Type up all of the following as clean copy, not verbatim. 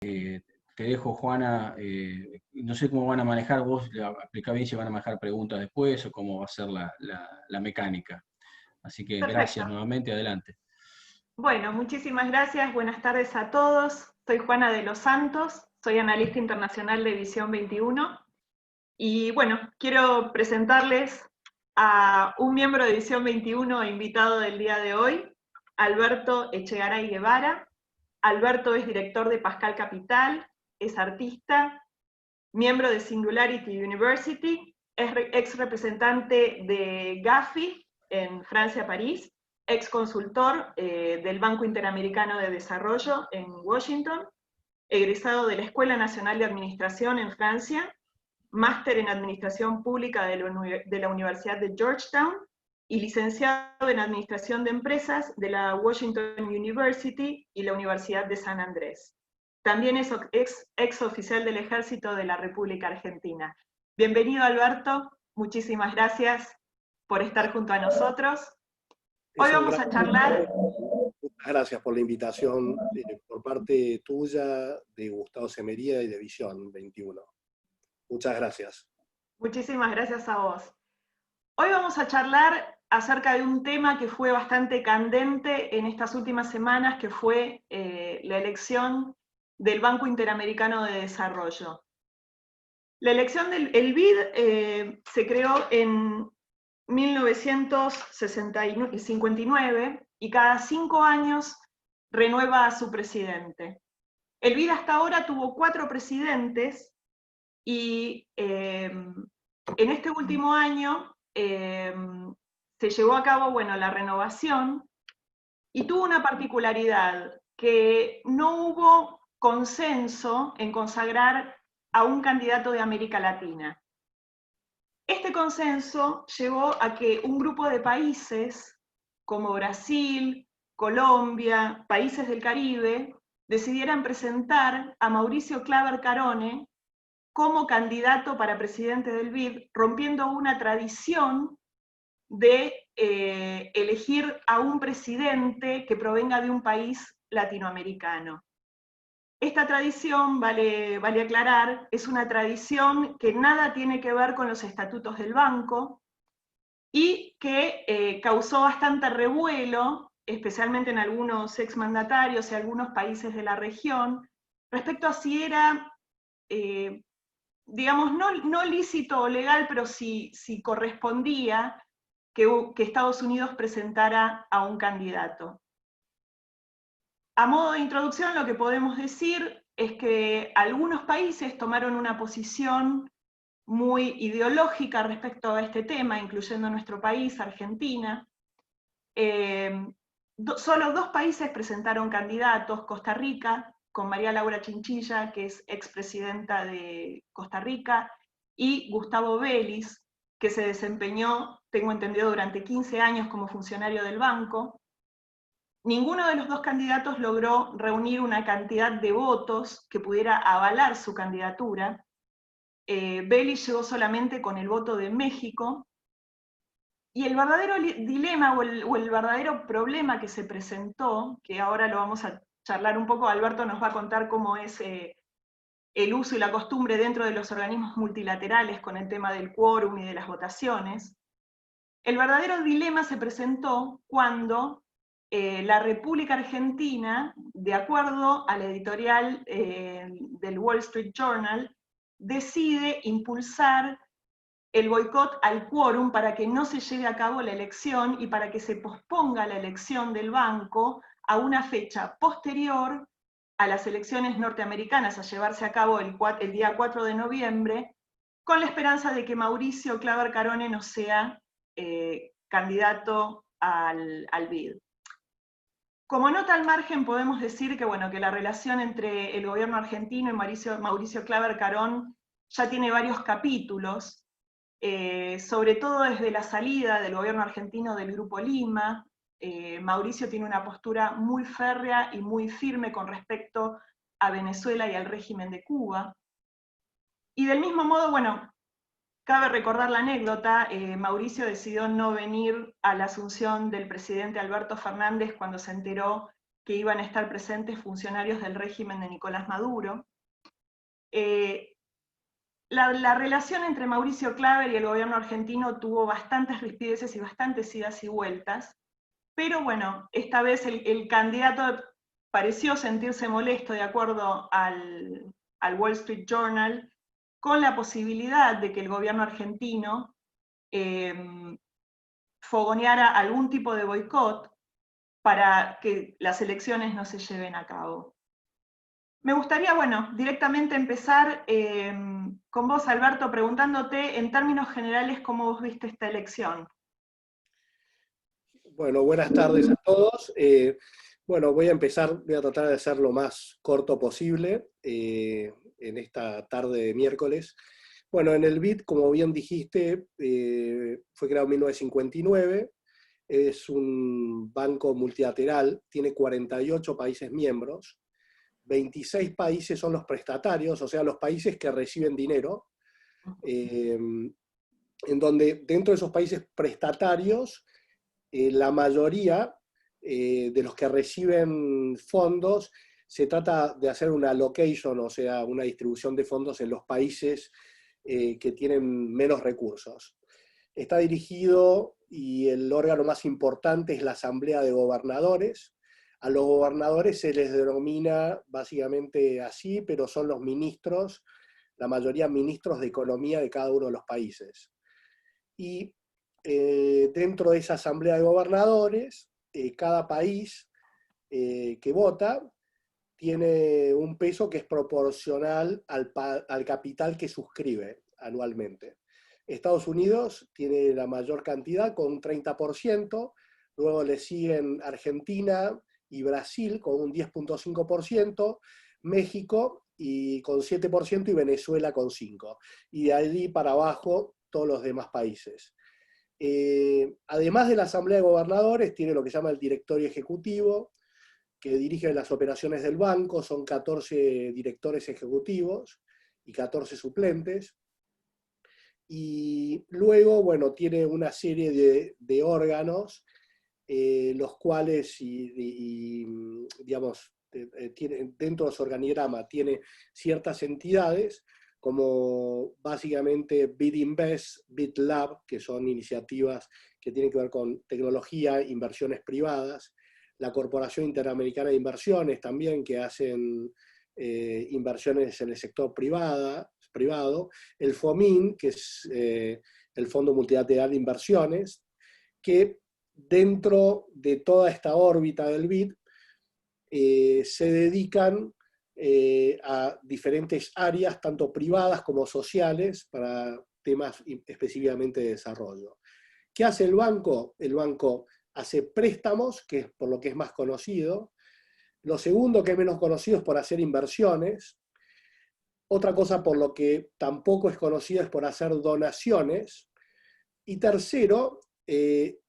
Te dejo, Juana, no sé cómo van a manejar, vos explica bien si van a manejar preguntas después o cómo va a ser la mecánica. Así que Perfecto. gracias nuevamente, adelante. Bueno, muchísimas gracias. Buenas tardes a todos. Soy Juana de los Santos, soy analista internacional de Visión 21. Y bueno, quiero presentarles a un miembro de Visión 21 invitado del día de hoy, Alberto Echegaray Guevara. Alberto es director de Pascal Capital, es artista, miembro de Singularity University, es ex representante de Gafi en Francia, París, ex consultor del Banco Interamericano de Desarrollo en Washington, egresado de la Escuela Nacional de Administración en Francia, máster en Administración Pública de la Universidad de Georgetown y licenciado en Administración de Empresas de la Washington University y la Universidad de San Andrés. También es ex oficial del Ejército de la República Argentina. Bienvenido, Alberto. Muchísimas gracias por estar junto a nosotros. Hoy Es un vamos gran a charlar. Muchas gracias por la invitación por parte tuya, de Gustavo Semería y de Visión 21. Muchas gracias. Muchísimas gracias a vos. Hoy vamos a charlar acerca de un tema que fue bastante candente en estas últimas semanas, que fue la elección del Banco Interamericano de Desarrollo. La elección del BID se creó en 1959 y cada 5 años renueva a su presidente. El BID hasta ahora tuvo 4 presidentes y en este último año se llevó a cabo, bueno, la renovación y tuvo una particularidad, que no hubo consenso en consagrar a un candidato de América Latina. Este consenso llevó a que un grupo de países como Brasil, Colombia, países del Caribe, decidieran presentar a Mauricio Claver Carone como candidato para presidente del BID, rompiendo una tradición de elegir a un presidente que provenga de un país latinoamericano. Esta tradición, vale aclarar, es una tradición que nada tiene que ver con los estatutos del banco y que causó bastante revuelo, especialmente en algunos exmandatarios y algunos países de la región, respecto a si era digamos, no lícito o legal, pero si correspondía que Estados Unidos presentara a un candidato. A modo de introducción, lo que podemos decir es que algunos países tomaron una posición muy ideológica respecto a este tema, incluyendo nuestro país, Argentina. Solo 2 países presentaron candidatos, Costa Rica, con María Laura Chinchilla, que es expresidenta de Costa Rica, y Gustavo Vélez, que se desempeñó, tengo entendido, durante 15 años como funcionario del banco. Ninguno de los 2 candidatos logró reunir una cantidad de votos que pudiera avalar su candidatura. Vélez llegó solamente con el voto de México, y el verdadero dilema o el verdadero problema que se presentó, que ahora lo vamos a charlar un poco, Alberto nos va a contar cómo es el uso y la costumbre dentro de los organismos multilaterales con el tema del quórum y de las votaciones. El verdadero dilema se presentó cuando la República Argentina, de acuerdo a la editorial del Wall Street Journal, decide impulsar el boicot al quórum para que no se lleve a cabo la elección y para que se posponga la elección del banco a una fecha posterior a las elecciones norteamericanas, a llevarse a cabo el día 4 de noviembre, con la esperanza de que Mauricio Claver Carone no sea candidato al BID. Como nota al margen podemos decir que, bueno, que la relación entre el gobierno argentino y Mauricio Claver Carone ya tiene varios capítulos, sobre todo desde la salida del gobierno argentino del Grupo Lima. Mauricio tiene una postura muy férrea y muy firme con respecto a Venezuela y al régimen de Cuba. Y del mismo modo, bueno, cabe recordar la anécdota, Mauricio decidió no venir a la asunción del presidente Alberto Fernández cuando se enteró que iban a estar presentes funcionarios del régimen de Nicolás Maduro. La relación entre Mauricio Claver y el gobierno argentino tuvo bastantes rispideces y bastantes idas y vueltas, pero bueno, esta vez el candidato pareció sentirse molesto, de acuerdo al Wall Street Journal, con la posibilidad de que el gobierno argentino fogoneara algún tipo de boicot para que las elecciones no se lleven a cabo. Me gustaría, bueno, directamente empezar con vos, Alberto, preguntándote en términos generales cómo vos viste esta elección. Bueno, buenas tardes a todos. Bueno, voy a tratar de ser lo más corto posible en esta tarde de miércoles. Bueno, en el BID, como bien dijiste, fue creado en 1959, es un banco multilateral, tiene 48 países miembros, 26 países son los prestatarios, o sea, los países que reciben dinero, en donde dentro de esos países prestatarios, la mayoría de los que reciben fondos, se trata de hacer una allocation, o sea, una distribución de fondos en los países que tienen menos recursos. Está dirigido, y el órgano más importante es la Asamblea de Gobernadores. A los gobernadores se les denomina básicamente así, pero son los ministros, la mayoría ministros de economía de cada uno de los países. Y dentro de esa Asamblea de Gobernadores, cada país que vota tiene un peso que es proporcional al capital que suscribe anualmente. Estados Unidos tiene la mayor cantidad con un 30%, luego le siguen Argentina y Brasil con un 10.5%, México con 7% y Venezuela con 5%. Y de allí para abajo todos los demás países. Además de la Asamblea de Gobernadores, tiene lo que se llama el Directorio Ejecutivo, que dirige las operaciones del banco, son 14 directores ejecutivos y 14 suplentes. Y luego, bueno, tiene una serie de órganos, los cuales, digamos, dentro de su organigrama tiene ciertas entidades, como básicamente BidInvest, BidLab, que son iniciativas que tienen que ver con tecnología, inversiones privadas, la Corporación Interamericana de Inversiones también, que hacen inversiones en el sector privado, el FOMIN, que es el Fondo Multilateral de Inversiones, que dentro de toda esta órbita del BID se dedican a diferentes áreas, tanto privadas como sociales, para temas específicamente de desarrollo. ¿Qué hace el banco? El banco hace préstamos, que es por lo que es más conocido. Lo segundo, que es menos conocido, es por hacer inversiones. Otra cosa por lo que tampoco es conocido es por hacer donaciones. Y tercero,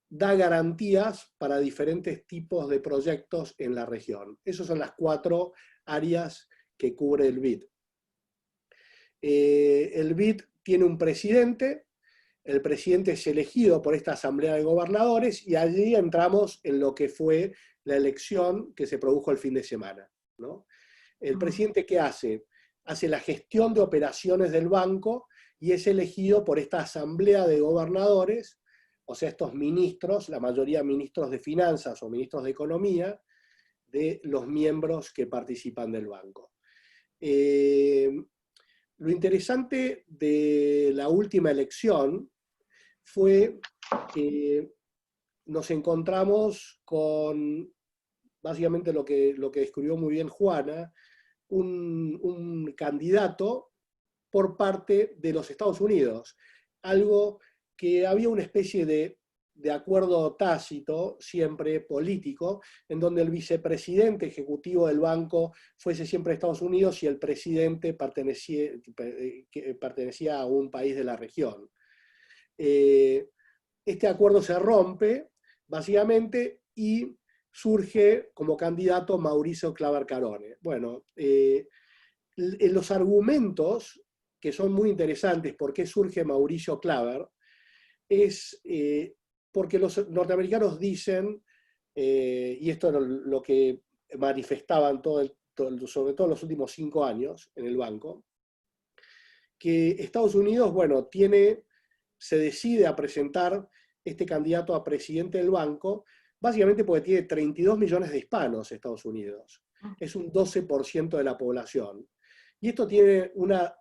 da garantías para diferentes tipos de proyectos en la región. Esas son las 4 áreas que cubre el BID. El BID tiene un presidente, el presidente es elegido por esta Asamblea de Gobernadores, y allí entramos en lo que fue la elección que se produjo el fin de semana, ¿no? El presidente, ¿qué hace? Hace la gestión de operaciones del banco y es elegido por esta Asamblea de Gobernadores, o sea, estos ministros, la mayoría ministros de finanzas o ministros de economía, de los miembros que participan del banco. Lo interesante de la última elección fue que nos encontramos con, básicamente lo que describió muy bien Juana, un candidato por parte de los Estados Unidos, algo que había una especie de acuerdo tácito, siempre político, en donde el vicepresidente ejecutivo del banco fuese siempre Estados Unidos y el presidente pertenecía a un país de la región. Este acuerdo se rompe, básicamente, y surge como candidato Mauricio Claver Carone. Bueno, los argumentos que son muy interesantes por qué surge Mauricio Claver es porque los norteamericanos dicen, y esto es lo que manifestaban sobre todo en los últimos 5 años en el banco, que Estados Unidos, bueno, se decide a presentar este candidato a presidente del banco, básicamente porque tiene 32 millones de hispanos Estados Unidos. Es un 12% de la población. Y esto tiene una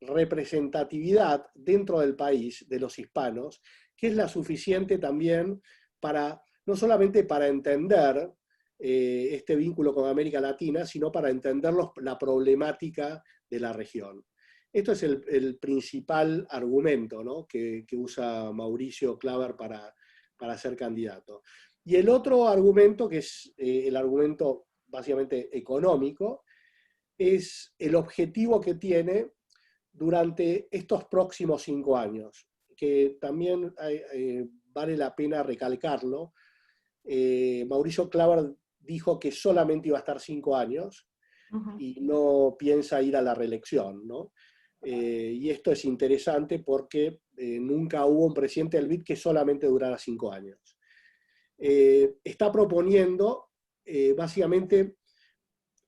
representatividad dentro del país de los hispanos, que es la suficiente también para, no solamente para entender este vínculo con América Latina, sino para entender la problemática de la región. Esto es el principal argumento, ¿no?, que usa Mauricio Klaver para ser candidato. Y el otro argumento, que es el argumento básicamente económico, es el objetivo que tiene durante estos próximos 5 años, que también vale la pena recalcarlo. Mauricio Klaver dijo que solamente iba a estar 5 años y no piensa ir a la reelección, ¿no? Y esto es interesante porque nunca hubo un presidente del BID que solamente durara 5 años. Está proponiendo básicamente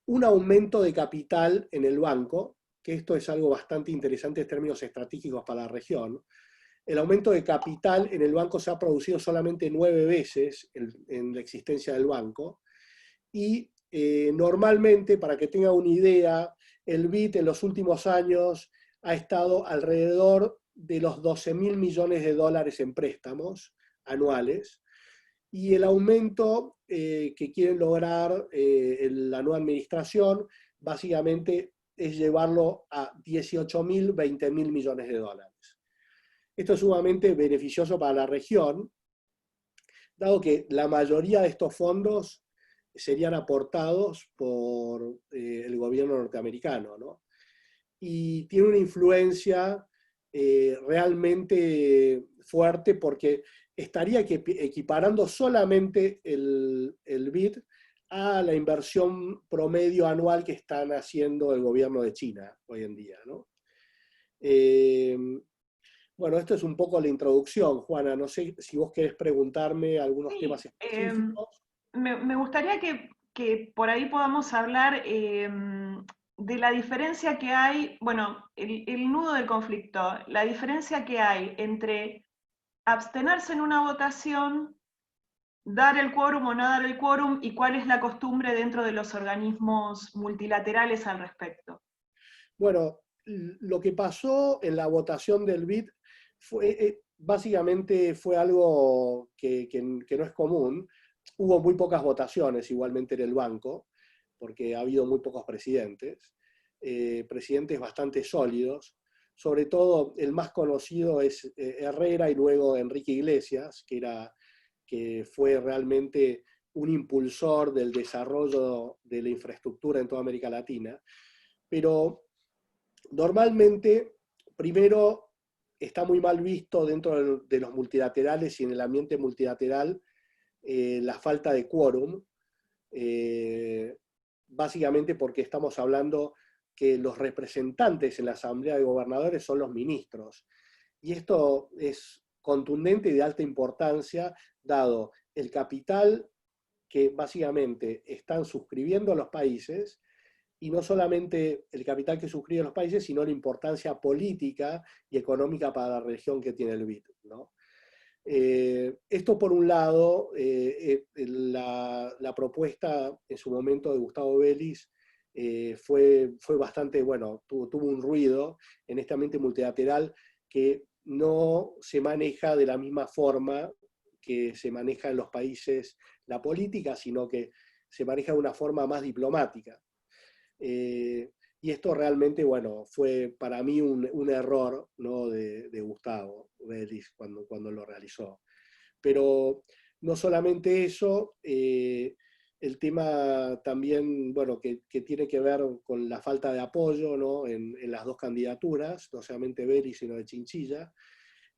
un aumento de capital en el banco, que esto es algo bastante interesante en términos estratégicos para la región. El aumento de capital en el banco se ha producido solamente 9 veces en la existencia del banco, y normalmente, para que tenga una idea, el BID en los últimos años ha estado alrededor de los 12.000 millones de dólares en préstamos anuales, y el aumento que quieren lograr la nueva administración básicamente es llevarlo a 18.000, 20.000 millones de dólares. Esto es sumamente beneficioso para la región, dado que la mayoría de estos fondos serían aportados por el gobierno norteamericano, ¿no? Y tiene una influencia realmente fuerte, porque estaría equiparando solamente el BID a la inversión promedio anual que están haciendo el gobierno de China hoy en día, ¿no? Bueno, esto es un poco la introducción, Juana. No sé si vos querés preguntarme algunos temas específicos. Me gustaría que por ahí podamos hablar de la diferencia que hay, bueno, el nudo del conflicto, la diferencia que hay entre abstenerse en una votación, dar el quórum o no dar el quórum, y cuál es la costumbre dentro de los organismos multilaterales al respecto. Bueno, lo que pasó en la votación del BID básicamente fue algo que no es común. Hubo muy pocas votaciones igualmente en el banco, porque ha habido muy pocos presidentes, presidentes bastante sólidos. Sobre todo el más conocido es Herrera, y luego Enrique Iglesias, que fue realmente un impulsor del desarrollo de la infraestructura en toda América Latina. Pero normalmente, primero, está muy mal visto dentro de los multilaterales y en el ambiente multilateral la falta de quórum, básicamente porque estamos hablando que los representantes en la Asamblea de Gobernadores son los ministros. Y esto es contundente y de alta importancia, dado el capital que básicamente están suscribiendo los países, y no solamente el capital que suscriben los países, sino la importancia política y económica para la región que tiene el BID, ¿no? Esto por un lado. La propuesta en su momento de Gustavo Vélez fue bastante, bueno, tuvo un ruido en este ambiente multilateral que no se maneja de la misma forma que se maneja en los países la política, sino que se maneja de una forma más diplomática. Y esto realmente, bueno, fue para mí un error, ¿no?, de Gustavo Vélez cuando lo realizó. Pero no solamente eso, el tema también, bueno, que tiene que ver con la falta de apoyo, ¿no?, en las dos candidaturas, no solamente Vélez, sino de Chinchilla,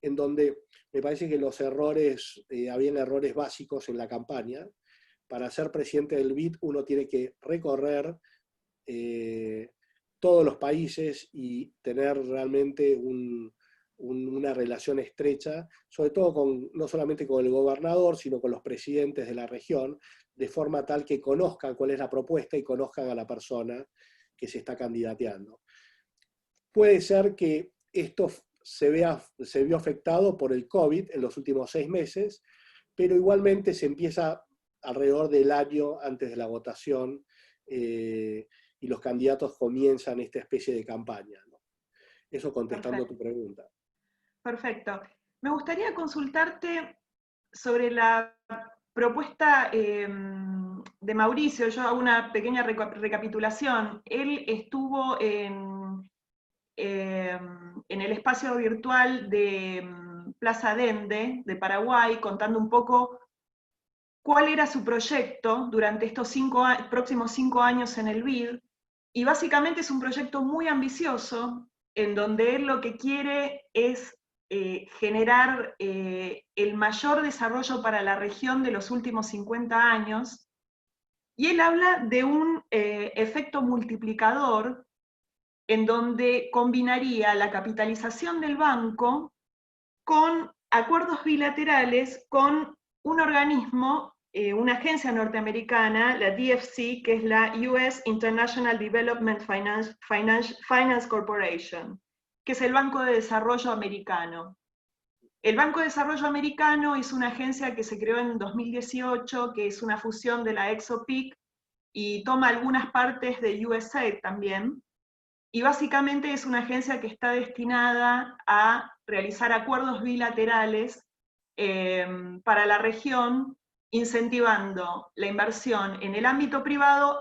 en donde me parece que los errores, habían errores básicos en la campaña. Para ser presidente del BID uno tiene que recorrer todos los países y tener realmente una relación estrecha, sobre todo no solamente con el gobernador, sino con los presidentes de la región, de forma tal que conozcan cuál es la propuesta y conozcan a la persona que se está candidateando. Puede ser que esto se vio afectado por el COVID en los últimos 6 meses, pero igualmente se empieza alrededor del año antes de la votación y los candidatos comienzan esta especie de campaña, ¿no? Eso contestando tu pregunta. Perfecto. Me gustaría consultarte sobre la propuesta de Mauricio. Yo hago una pequeña recapitulación. Él estuvo en el espacio virtual de Plaza Dende, de Paraguay, contando un poco cuál era su proyecto durante estos próximos 5 años en el BID, y básicamente es un proyecto muy ambicioso, en donde él lo que quiere es generar el mayor desarrollo para la región de los últimos 50 años, y él habla de un efecto multiplicador en donde combinaría la capitalización del banco con acuerdos bilaterales con un organismo, una agencia norteamericana, la DFC, que es la US International Development Finance Corporation, que es el Banco de Desarrollo Americano. El Banco de Desarrollo Americano es una agencia que se creó en 2018, que es una fusión de la ExoPIC y toma algunas partes de USAID también, y básicamente es una agencia que está destinada a realizar acuerdos bilaterales para la región, incentivando la inversión en el ámbito privado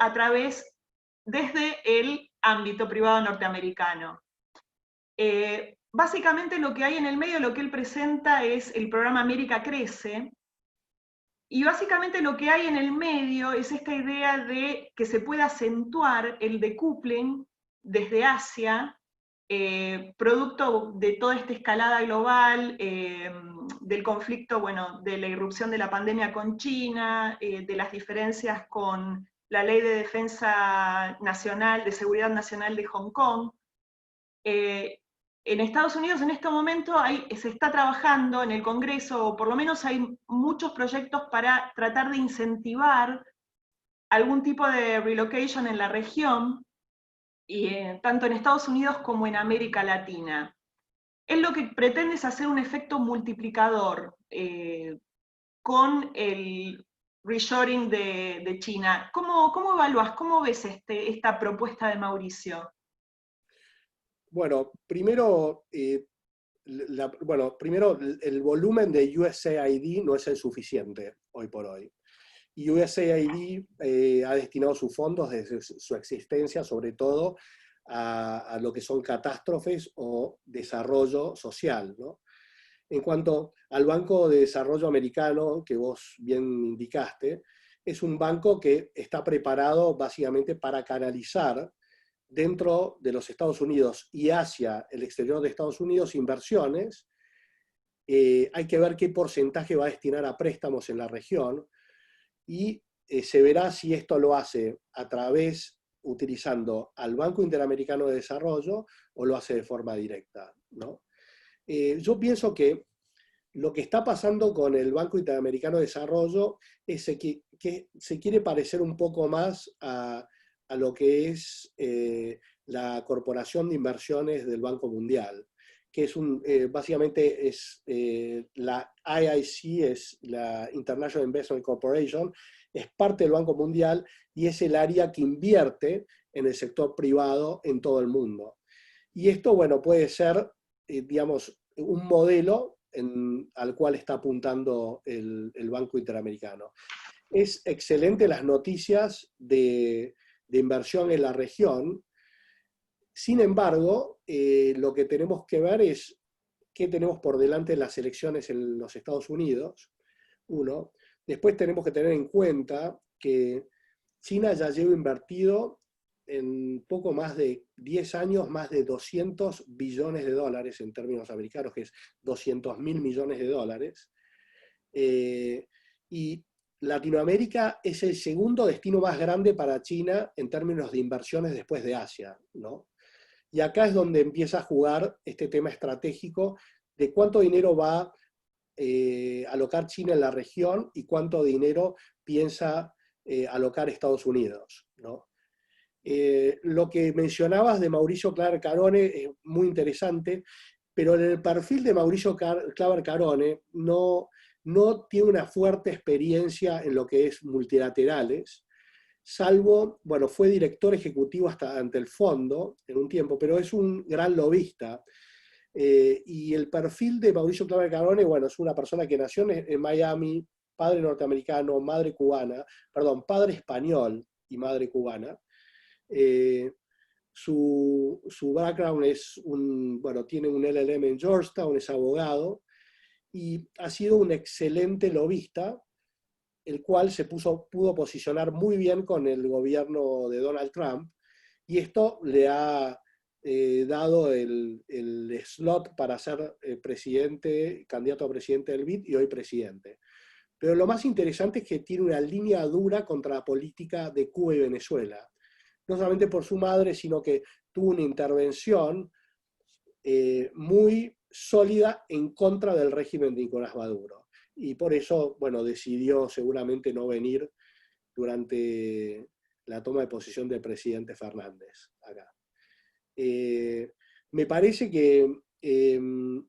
desde el ámbito privado norteamericano. Básicamente lo que hay en el medio, lo que él presenta es el programa América Crece, y básicamente lo que hay en el medio es esta idea de que se pueda acentuar el decoupling desde Asia, producto de toda esta escalada global, del conflicto, bueno, de la irrupción de la pandemia con China, de las diferencias con la Ley de Defensa Nacional, de Seguridad Nacional de Hong Kong. En Estados Unidos en este momento se está trabajando en el Congreso, o por lo menos hay muchos proyectos para tratar de incentivar algún tipo de relocation en la región, tanto en Estados Unidos como en América Latina. Él lo que pretende es hacer un efecto multiplicador con el reshoring de China. ¿Cómo evalúas, cómo ves esta propuesta de Mauricio? Bueno, primero, el volumen de USAID no es el suficiente hoy por hoy. Y USAID ha destinado sus fondos desde su existencia, sobre todo, a lo que son catástrofes o desarrollo social, ¿no? En cuanto al Banco de Desarrollo Americano, que vos bien indicaste, es un banco que está preparado básicamente para canalizar dentro de los Estados Unidos y hacia el exterior de Estados Unidos inversiones. Hay que ver qué porcentaje va a destinar a préstamos en la región y se verá si esto lo hace utilizando al Banco Interamericano de Desarrollo o lo hace de forma directa, ¿no? Yo pienso que lo que está pasando con el Banco Interamericano de Desarrollo es que se quiere parecer un poco más a lo que es la Corporación de Inversiones del Banco Mundial, que es básicamente es la IIC, es la International Investment Corporation, es parte del Banco Mundial y es el área que invierte en el sector privado en todo el mundo. Y esto, bueno, puede ser, digamos, un modelo al cual está apuntando el Banco Interamericano. Es excelente las noticias de inversión en la región. Sin embargo, lo que tenemos que ver es qué tenemos por delante en las elecciones en los Estados Unidos, uno. Después tenemos que tener en cuenta que China ya lleva invertido en poco más de 10 años más de 200 billones de dólares en términos americanos, que es 200.000 millones de dólares. Y Latinoamérica es el segundo destino más grande para China en términos de inversiones después de Asia, ¿no? Y acá es donde empieza a jugar este tema estratégico de cuánto dinero va a alocar China en la región y cuánto dinero piensa alocar Estados Unidos, ¿no? Lo que mencionabas de Mauricio Claver Carone es muy interesante, pero en el perfil de Mauricio Claver Carone no tiene una fuerte experiencia en lo que es multilaterales, salvo, bueno, fue director ejecutivo hasta ante el fondo en un tiempo, pero es un gran lobista. Y el perfil de Mauricio Claver Carone, bueno, es una persona que nació en Miami, padre norteamericano, madre cubana, perdón, padre español y madre cubana. Su background es bueno, tiene un LLM en Georgetown, es abogado, y ha sido un excelente lobista, el cual se pudo posicionar muy bien con el gobierno de Donald Trump, y esto le ha dado el slot para ser presidente, candidato a presidente del BID y hoy presidente. Pero lo más interesante es que tiene una línea dura contra la política de Cuba y Venezuela. No solamente por su madre, sino que tuvo una intervención muy sólida en contra del régimen de Nicolás Maduro. Y por eso, bueno, decidió seguramente no venir durante la toma de posesión del presidente Fernández acá. Me parece que en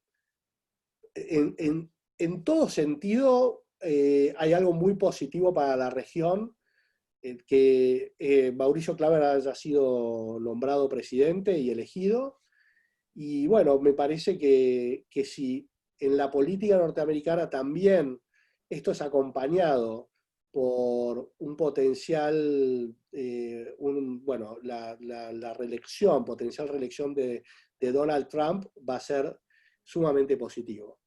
todo sentido hay algo muy positivo para la región, que Mauricio Claver haya sido nombrado presidente y elegido. Y bueno, me parece que si en la política norteamericana también esto es acompañado por un potencial, bueno, la reelección, potencial reelección de Donald Trump va a ser sumamente positivo.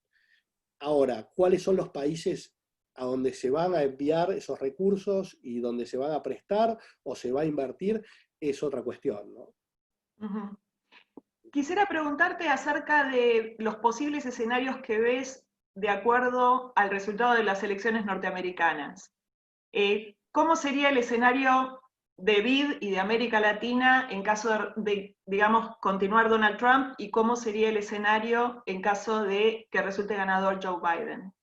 Ahora, ¿cuáles son los países a donde se van a enviar esos recursos y donde se van a prestar o se va a invertir? Es otra cuestión, ¿no? Uh-huh. Quisiera preguntarte acerca de los posibles escenarios que ves de acuerdo al resultado de las elecciones norteamericanas. ¿Cómo sería el escenario de BID y de América Latina en caso de, digamos, continuar Donald Trump, y cómo sería el escenario en caso de que resulte ganador Joe Biden?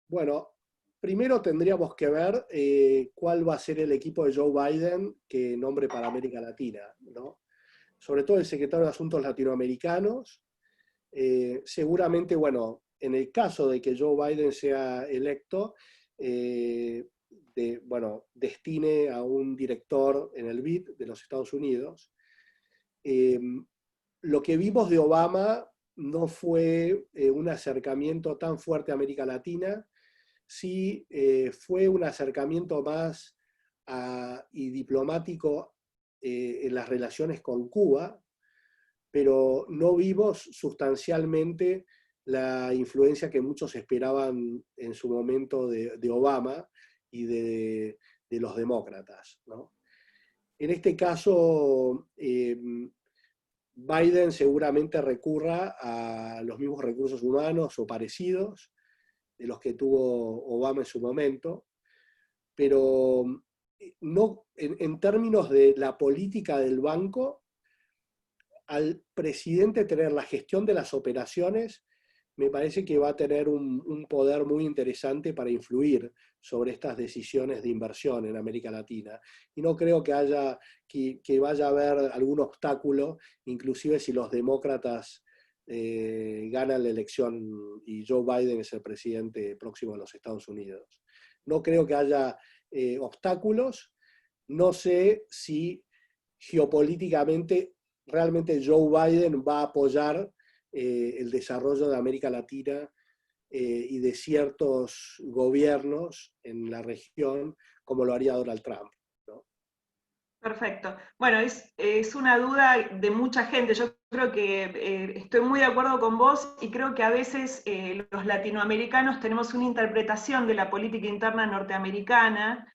Bueno, primero tendríamos que ver cuál va a ser el equipo de Joe Biden que nombre para América Latina, ¿no? Sobre todo el secretario de Asuntos Latinoamericanos. Seguramente, bueno, en el caso de que Joe Biden sea electo, bueno, destine a un director en el BID de los Estados Unidos. Lo que vimos de Obama no fue un acercamiento tan fuerte a América Latina, sí fue un acercamiento más y diplomático en las relaciones con Cuba, pero no vimos sustancialmente la influencia que muchos esperaban en su momento de Obama y de los demócratas, ¿no? En este caso, Biden seguramente recurra a los mismos recursos humanos o parecidos de los que tuvo Obama en su momento, pero no, en términos de la política del banco, al presidente tener la gestión de las operaciones, me parece que va a tener un poder muy interesante para influir sobre estas decisiones de inversión en América Latina. Y no creo que vaya a haber algún obstáculo, inclusive si los demócratas ganan la elección y Joe Biden es el presidente próximo de los Estados Unidos. No creo que haya obstáculos. No sé si geopolíticamente realmente Joe Biden va a apoyar el desarrollo de América Latina y de ciertos gobiernos en la región, como lo haría Donald Trump, ¿no? Perfecto. Bueno, es una duda de mucha gente. Yo creo que estoy muy de acuerdo con vos, y creo que a veces los latinoamericanos tenemos una interpretación de la política interna norteamericana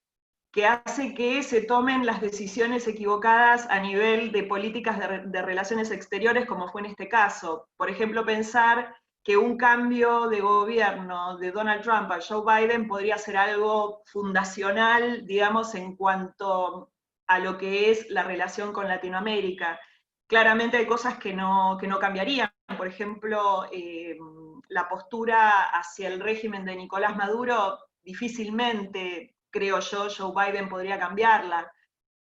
que hace que se tomen las decisiones equivocadas a nivel de políticas de relaciones exteriores, como fue en este caso. Por ejemplo, pensar que un cambio de gobierno de Donald Trump a Joe Biden podría ser algo fundacional, digamos, en cuanto a lo que es la relación con Latinoamérica, claramente hay cosas que no cambiarían. Por ejemplo, la postura hacia el régimen de Nicolás Maduro, difícilmente, creo yo, Joe Biden podría cambiarla.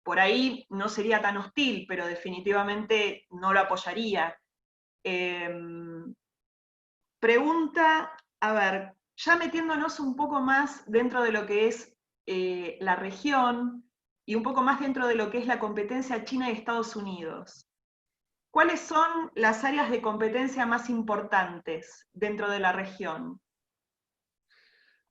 Por ahí no sería tan hostil, pero definitivamente no lo apoyaría. Pregunta, a ver, ya metiéndonos un poco más dentro de lo que es la región y un poco más dentro de lo que es la competencia China y Estados Unidos. ¿Cuáles son las áreas de competencia más importantes dentro de la región?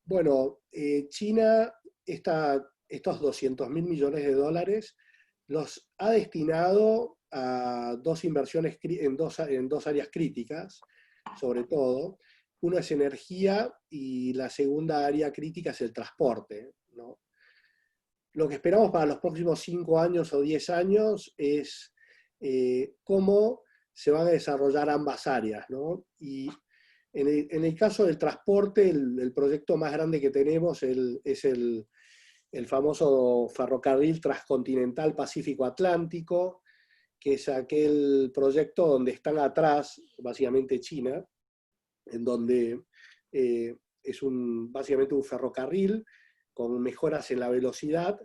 Bueno, China, estos 200.000 millones de dólares los ha destinado a dos inversiones en dos áreas críticas, sobre todo. Uno es energía y la segunda área crítica es el transporte, ¿no? Lo que esperamos para los próximos 5 años o 10 años es cómo se van a desarrollar ambas áreas, ¿no? Y en el caso del transporte, el proyecto más grande que tenemos es el famoso ferrocarril transcontinental Pacífico-Atlántico, que es aquel proyecto donde están atrás, básicamente China, en donde es básicamente un ferrocarril con mejoras en la velocidad,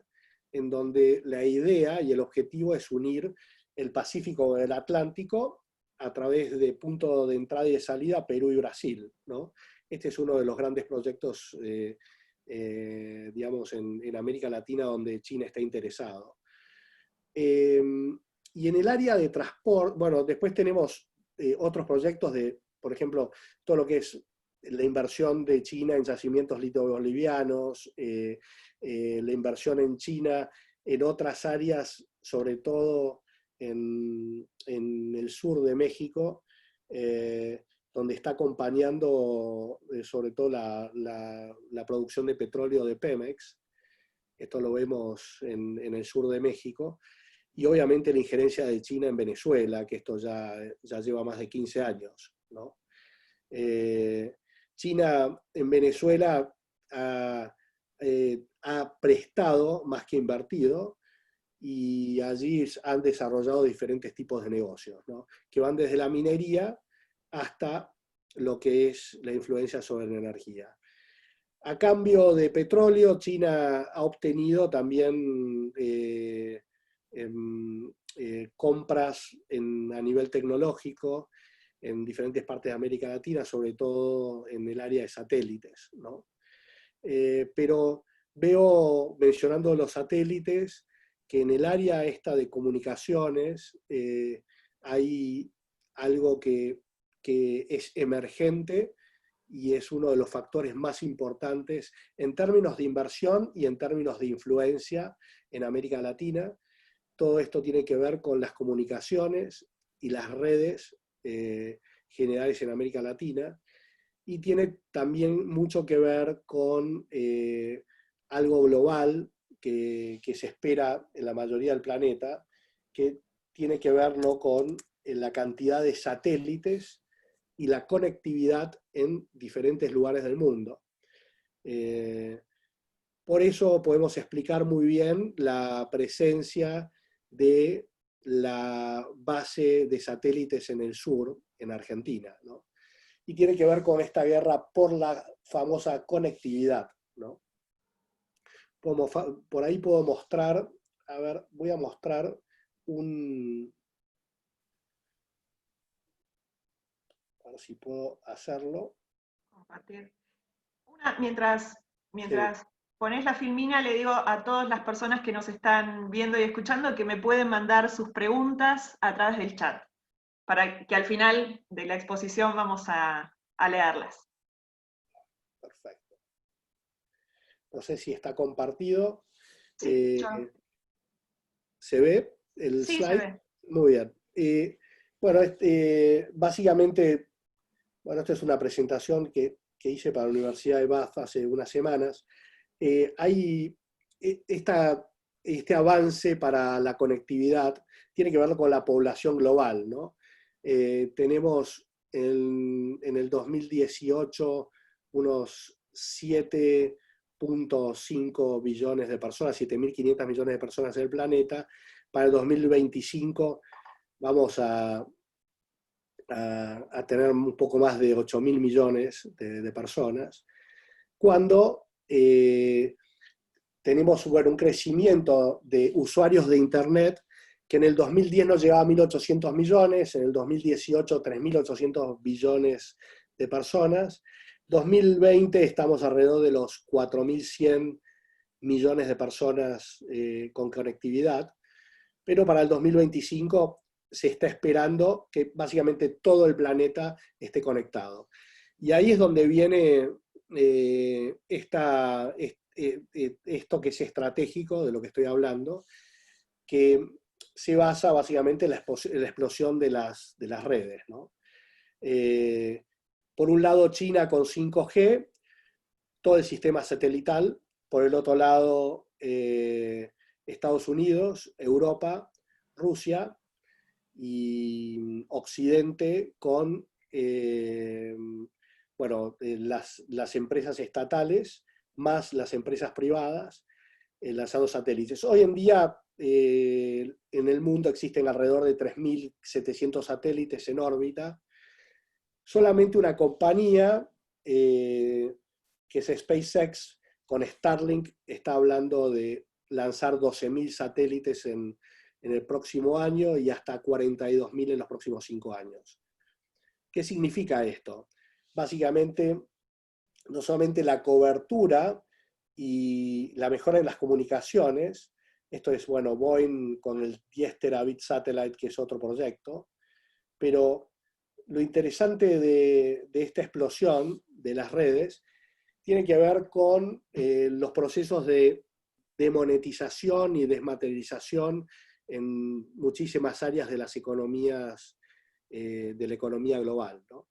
en donde la idea y el objetivo es unir el Pacífico con el Atlántico a través de puntos de entrada y de salida Perú y Brasil, ¿no? Este es uno de los grandes proyectos, digamos, en América Latina donde China está interesado. Y en el área de transporte, bueno, después tenemos otros proyectos de, por ejemplo, todo lo que es la inversión de China en yacimientos litobolivianos, la inversión en China en otras áreas, sobre todo en el sur de México, donde está acompañando sobre todo la producción de petróleo de Pemex. Esto lo vemos en el sur de México. Y obviamente la injerencia de China en Venezuela, que esto ya lleva más de 15 años, ¿no? China en Venezuela ha prestado más que invertido, y allí han desarrollado diferentes tipos de negocios, ¿no? Que van desde la minería hasta lo que es la influencia sobre la energía. A cambio de petróleo, China ha obtenido también compras a nivel tecnológico en diferentes partes de América Latina, sobre todo en el área de satélites, ¿no? Pero veo, mencionando los satélites, que en el área esta de comunicaciones hay algo que es emergente y es uno de los factores más importantes en términos de inversión y en términos de influencia en América Latina. Todo esto tiene que ver con las comunicaciones y las redes generales en América Latina, y tiene también mucho que ver con algo global que se espera en la mayoría del planeta, que tiene que ver, ¿no?, con la cantidad de satélites y la conectividad en diferentes lugares del mundo. Por eso podemos explicar muy bien la presencia de la base de satélites en el sur, en Argentina, ¿no? Y tiene que ver con esta guerra por la famosa conectividad, ¿no? Por ahí puedo mostrar, a ver, voy a mostrar a ver si puedo hacerlo. Compartir. Mientras Sí. ponés la filmina, le digo a todas las personas que nos están viendo y escuchando que me pueden mandar sus preguntas a través del chat, para que al final de la exposición vamos a leerlas. Perfecto. No sé si está compartido. Sí, ¿Se ve el sí se slide? ve. Muy bien. Bueno, básicamente, bueno, esta es una presentación que hice para la Universidad de Bath hace unas semanas. Hay este avance para la conectividad, tiene que ver con la población global, ¿no? Tenemos en el 2018 unos 7.5 billones de personas, 7.500 millones de personas en el planeta. Para el 2025 vamos a tener un poco más de 8.000 millones de personas, cuando tenemos un crecimiento de usuarios de Internet que en el 2010 nos llegaba a 1.800 millones, en el 2018 3.800 billones de personas, 2020 estamos alrededor de los 4.100 millones de personas con conectividad, pero para el 2025 se está esperando que básicamente todo el planeta esté conectado. Y ahí es donde viene esto que es estratégico, de lo que estoy hablando, que se basa básicamente en la explosión de las redes, ¿no? Por un lado, China con 5G, todo el sistema satelital. Por el otro lado, Estados Unidos, Europa, Rusia y Occidente con las empresas estatales más las empresas privadas lanzando satélites. Hoy en día en el mundo existen alrededor de 3.700 satélites en órbita. Solamente una compañía, que es SpaceX, con Starlink, está hablando de lanzar 12.000 satélites en el próximo año y hasta 42.000 en los próximos 5 años. ¿Qué significa esto? Básicamente, no solamente la cobertura y la mejora en las comunicaciones, esto es, bueno, Boeing con el 10 terabit satellite, que es otro proyecto, pero lo interesante de esta explosión de las redes tiene que ver con los procesos de monetización y desmaterialización en muchísimas áreas de las economías, de la economía global, ¿no?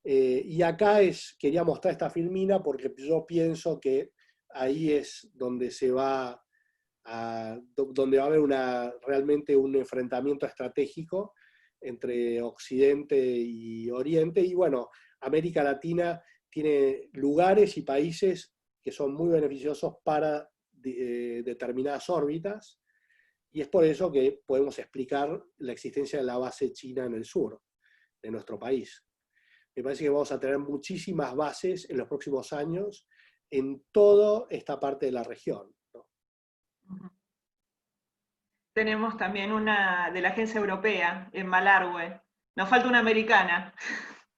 Y acá quería mostrar esta filmina porque yo pienso que ahí es donde donde va a haber realmente un enfrentamiento estratégico entre Occidente y Oriente. Y bueno, América Latina tiene lugares y países que son muy beneficiosos para determinadas órbitas, y es por eso que podemos explicar la existencia de la base china en el sur de nuestro país. Me parece que vamos a tener muchísimas bases en los próximos años en toda esta parte de la región, ¿no? Tenemos también una de la Agencia Europea en Malargüe. Nos falta una americana.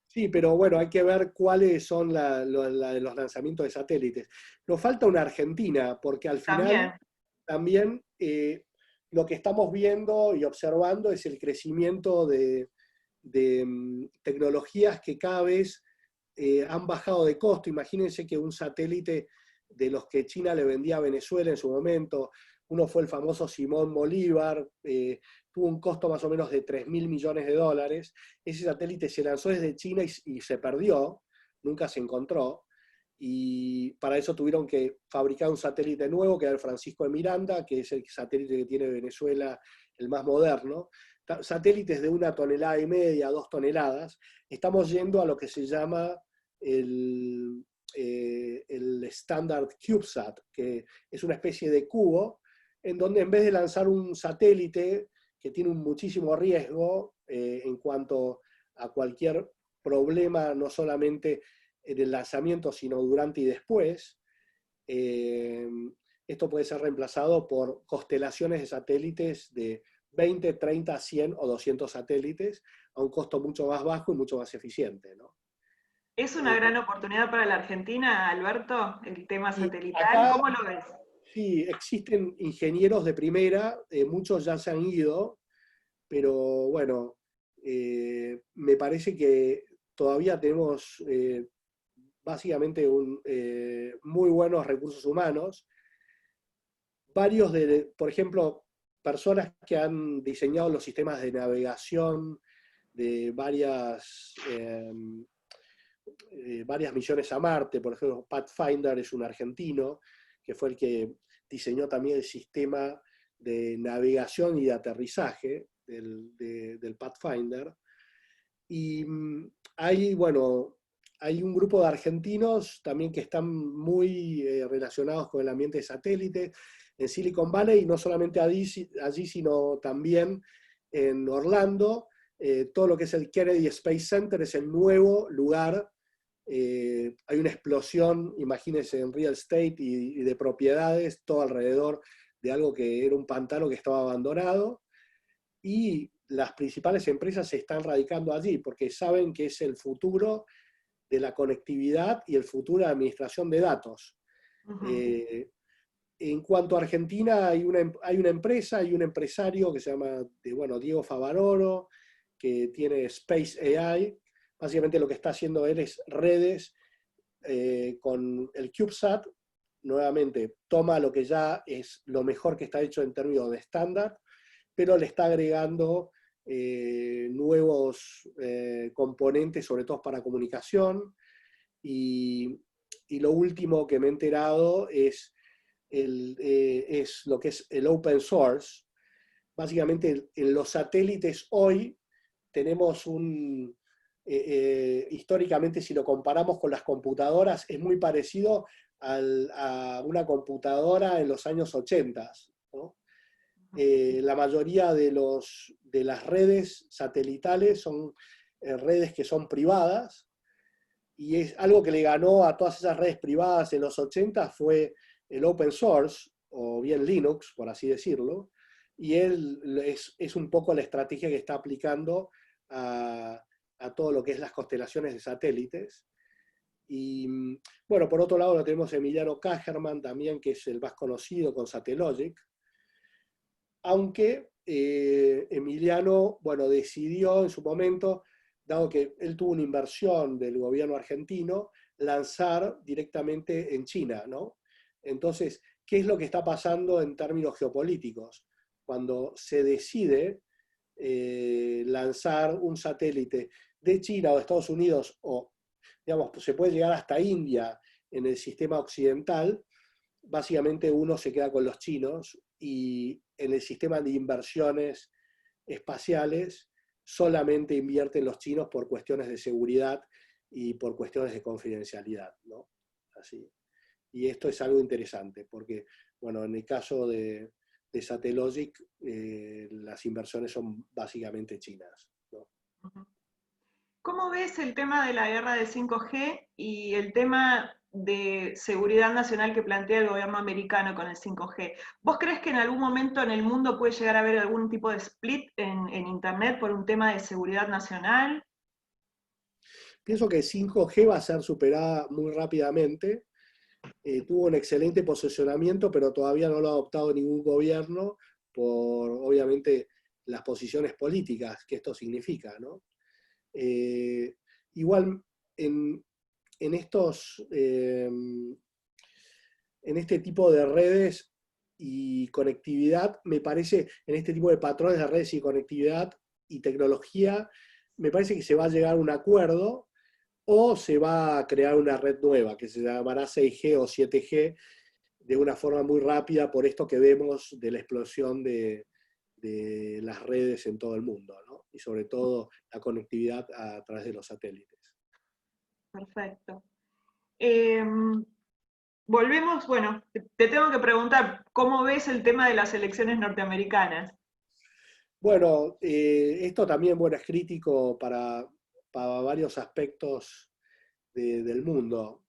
Sí, pero bueno, hay que ver cuáles son los lanzamientos de satélites. Nos falta una Argentina, porque al final también lo que estamos viendo y observando es el crecimiento de tecnologías que cada vez han bajado de costo. Imagínense que un satélite de los que China le vendía a Venezuela en su momento, uno fue el famoso Simón Bolívar, tuvo un costo más o menos de 3.000 millones de dólares. Ese satélite se lanzó desde China y se perdió, nunca se encontró, y para eso tuvieron que fabricar un satélite nuevo, que era el Francisco de Miranda, que es el satélite que tiene Venezuela, el más moderno. Satélites de 1,5 toneladas, 2 toneladas. Estamos yendo a lo que se llama el Standard CubeSat, que es una especie de cubo, en donde en vez de lanzar un satélite que tiene muchísimo riesgo en cuanto a cualquier problema, no solamente en el lanzamiento, sino durante y después, esto puede ser reemplazado por constelaciones de satélites de 20, 30, 100 o 200 satélites a un costo mucho más bajo y mucho más eficiente, ¿no? ¿Es una gran oportunidad para la Argentina, Alberto, el tema satelital? Acá, ¿Cómo lo ves? sí, existen ingenieros de primera, muchos ya se han ido, pero bueno, me parece que todavía tenemos básicamente muy buenos recursos humanos. Varios por ejemplo, personas que han diseñado los sistemas de navegación de varias misiones a Marte. Por ejemplo, Pathfinder es un argentino, que fue el que diseñó también el sistema de navegación y de aterrizaje del Pathfinder. Y hay un grupo de argentinos también que están muy relacionados con el ambiente de satélite en Silicon Valley, y no solamente allí, sino también en Orlando, todo lo que es el Kennedy Space Center es el nuevo lugar. Hay una explosión, imagínense, en real estate y de propiedades, todo alrededor de algo que era un pantano que estaba abandonado, y las principales empresas se están radicando allí porque saben que es el futuro de la conectividad y el futuro de la administración de datos. En cuanto a Argentina, hay una empresa, hay un empresario que se llama, Diego Favaloro, que tiene Space AI. Básicamente lo que está haciendo él es redes con el CubeSat. Nuevamente, toma lo que ya es lo mejor que está hecho en términos de estándar, pero le está agregando nuevos componentes, sobre todo para comunicación. Y lo último que me he enterado es lo que es el open source. Básicamente, en los satélites hoy tenemos históricamente, si lo comparamos con las computadoras, es muy parecido a una computadora en los años 80, ¿no? La mayoría de las redes satelitales son redes que son privadas, y es algo que le ganó a todas esas redes privadas en los 80 fue el open source, o bien Linux, por así decirlo, y él es un poco la estrategia que está aplicando a todo lo que es las constelaciones de satélites. Y bueno, por otro lado lo tenemos a Emiliano Kagerman también, que es el más conocido con Satellogic, aunque Emiliano, decidió en su momento, dado que él tuvo una inversión del gobierno argentino, lanzar directamente en China, ¿no? Entonces, ¿qué es lo que está pasando en términos geopolíticos? Cuando se decide lanzar un satélite de China o de Estados Unidos, o se puede llegar hasta India en el sistema occidental, básicamente uno se queda con los chinos, y en el sistema de inversiones espaciales solamente invierten los chinos por cuestiones de seguridad y por cuestiones de confidencialidad, ¿no? Así. Y esto es algo interesante, porque, en el caso de Satellogic, las inversiones son básicamente chinas, ¿no? ¿Cómo ves el tema de la guerra de 5G y el tema de seguridad nacional que plantea el gobierno americano con el 5G? ¿Vos crees que en algún momento en el mundo puede llegar a haber algún tipo de split en Internet por un tema de seguridad nacional? Pienso que 5G va a ser superada muy rápidamente. Tuvo un excelente posicionamiento, pero todavía no lo ha adoptado ningún gobierno por, obviamente, las posiciones políticas que esto significa, ¿no? Igual, en este tipo de redes y conectividad, me parece, en este tipo de patrones de redes y conectividad y tecnología, me parece que se va a llegar a un acuerdo, o se va a crear una red nueva que se llamará 6G o 7G de una forma muy rápida, por esto que vemos de la explosión de las redes en todo el mundo, ¿no? Y sobre todo la conectividad a través de los satélites. Perfecto. Volvemos, te tengo que preguntar, ¿cómo ves el tema de las elecciones norteamericanas? Bueno, esto también, es crítico para varios aspectos del mundo.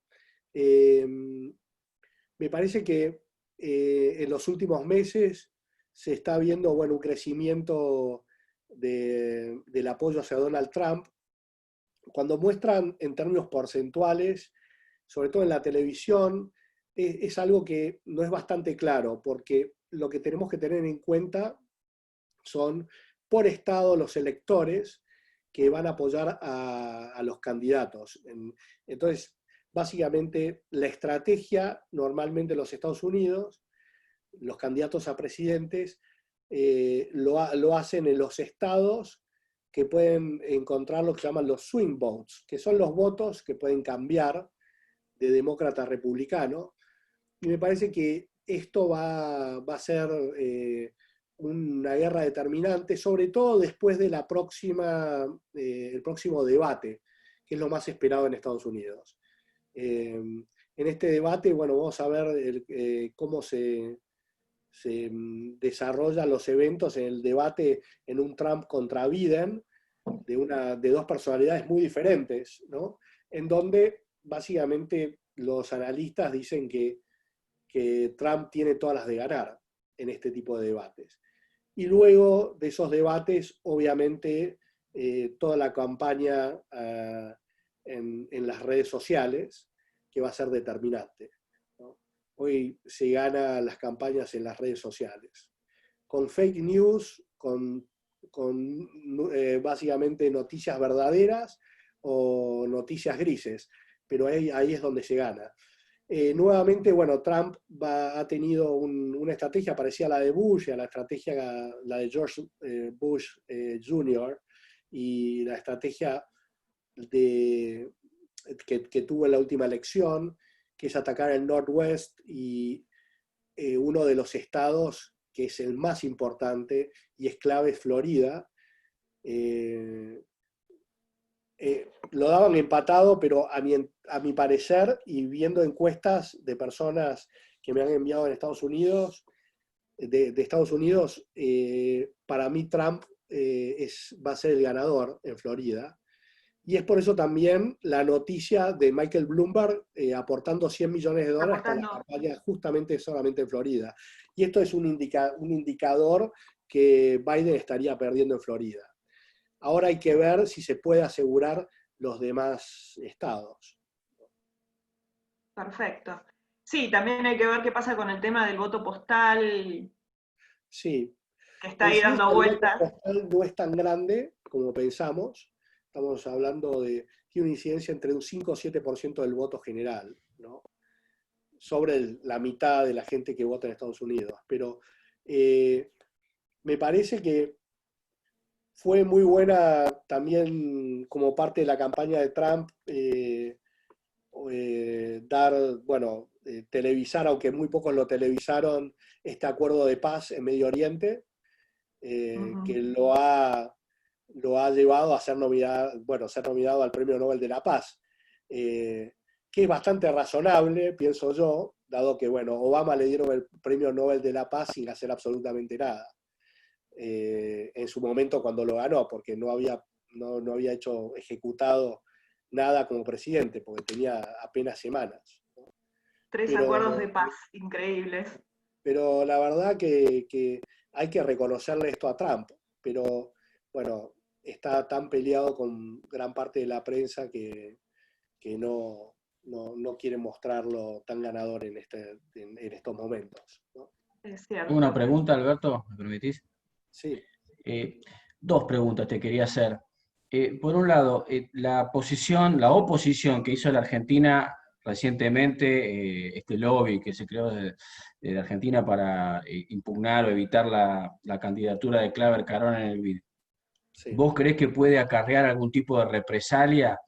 Me parece que en los últimos meses se está viendo, un crecimiento del apoyo hacia Donald Trump. Cuando muestran en términos porcentuales, sobre todo en la televisión, es algo que no es bastante claro, porque lo que tenemos que tener en cuenta son por estado los electores que van a apoyar a los candidatos. Entonces, básicamente, la estrategia normalmente en los Estados Unidos, los candidatos a presidentes, lo hacen en los estados que pueden encontrar lo que llaman los swing votes, que son los votos que pueden cambiar de demócrata a republicano. Y me parece que esto va a ser una guerra determinante, sobre todo después de el próximo debate, que es lo más esperado en Estados Unidos. En este debate, vamos a ver cómo se desarrollan los eventos en el debate en un Trump contra Biden, de dos personalidades muy diferentes, ¿no? En donde básicamente los analistas dicen que Trump tiene todas las de ganar en este tipo de debates. Y luego de esos debates, obviamente, toda la campaña en las redes sociales, que va a ser determinante, ¿no? Hoy se gana las campañas en las redes sociales, con fake news, con básicamente noticias verdaderas o noticias grises, pero ahí es donde se gana. Nuevamente, bueno, Trump ha tenido una estrategia parecida a la de Bush, a la de George Bush Jr., y la estrategia que tuvo en la última elección, que es atacar el Northwest y uno de los estados que es el más importante y es clave es Florida. Lo daban empatado, pero a mi parecer, y viendo encuestas de personas que me han enviado en Estados Unidos, de Estados Unidos, para mí Trump va a ser el ganador en Florida. Y es por eso también la noticia de Michael Bloomberg aportando $100 millones para la campaña justamente solamente en Florida. Y esto es un indicador que Biden estaría perdiendo en Florida. Ahora hay que ver si se puede asegurar los demás estados. Perfecto. Sí, también hay que ver qué pasa con el tema del voto postal. Sí. Que está ahí dando vueltas. El voto postal no es tan grande como pensamos. Estamos hablando tiene una incidencia entre un 5 o 7% del voto general, ¿no? Sobre la mitad de la gente que vota en Estados Unidos. Pero me parece que fue muy buena también como parte de la campaña de Trump televisar, aunque muy pocos lo televisaron, este acuerdo de paz en Medio Oriente, que lo ha llevado a ser nominado al Premio Nobel de la Paz, que es bastante razonable, pienso yo, dado que, Obama le dieron el Premio Nobel de la Paz sin hacer absolutamente nada. En su momento cuando lo ganó, porque no había ejecutado nada como presidente, porque tenía apenas semanas, ¿no? 3 acuerdos de paz increíbles. Pero la verdad que hay que reconocerle esto a Trump, pero bueno, está tan peleado con gran parte de la prensa que no quiere mostrarlo tan ganador en estos momentos, ¿no? Es cierto. Una pregunta, Alberto, ¿me permitís? Sí. Dos preguntas te quería hacer. Por un lado, la oposición que hizo la Argentina recientemente, este lobby que se creó de Argentina para impugnar o evitar la candidatura de Claver Carón en el BID. Sí. ¿Vos creés que puede acarrear algún tipo de represalia,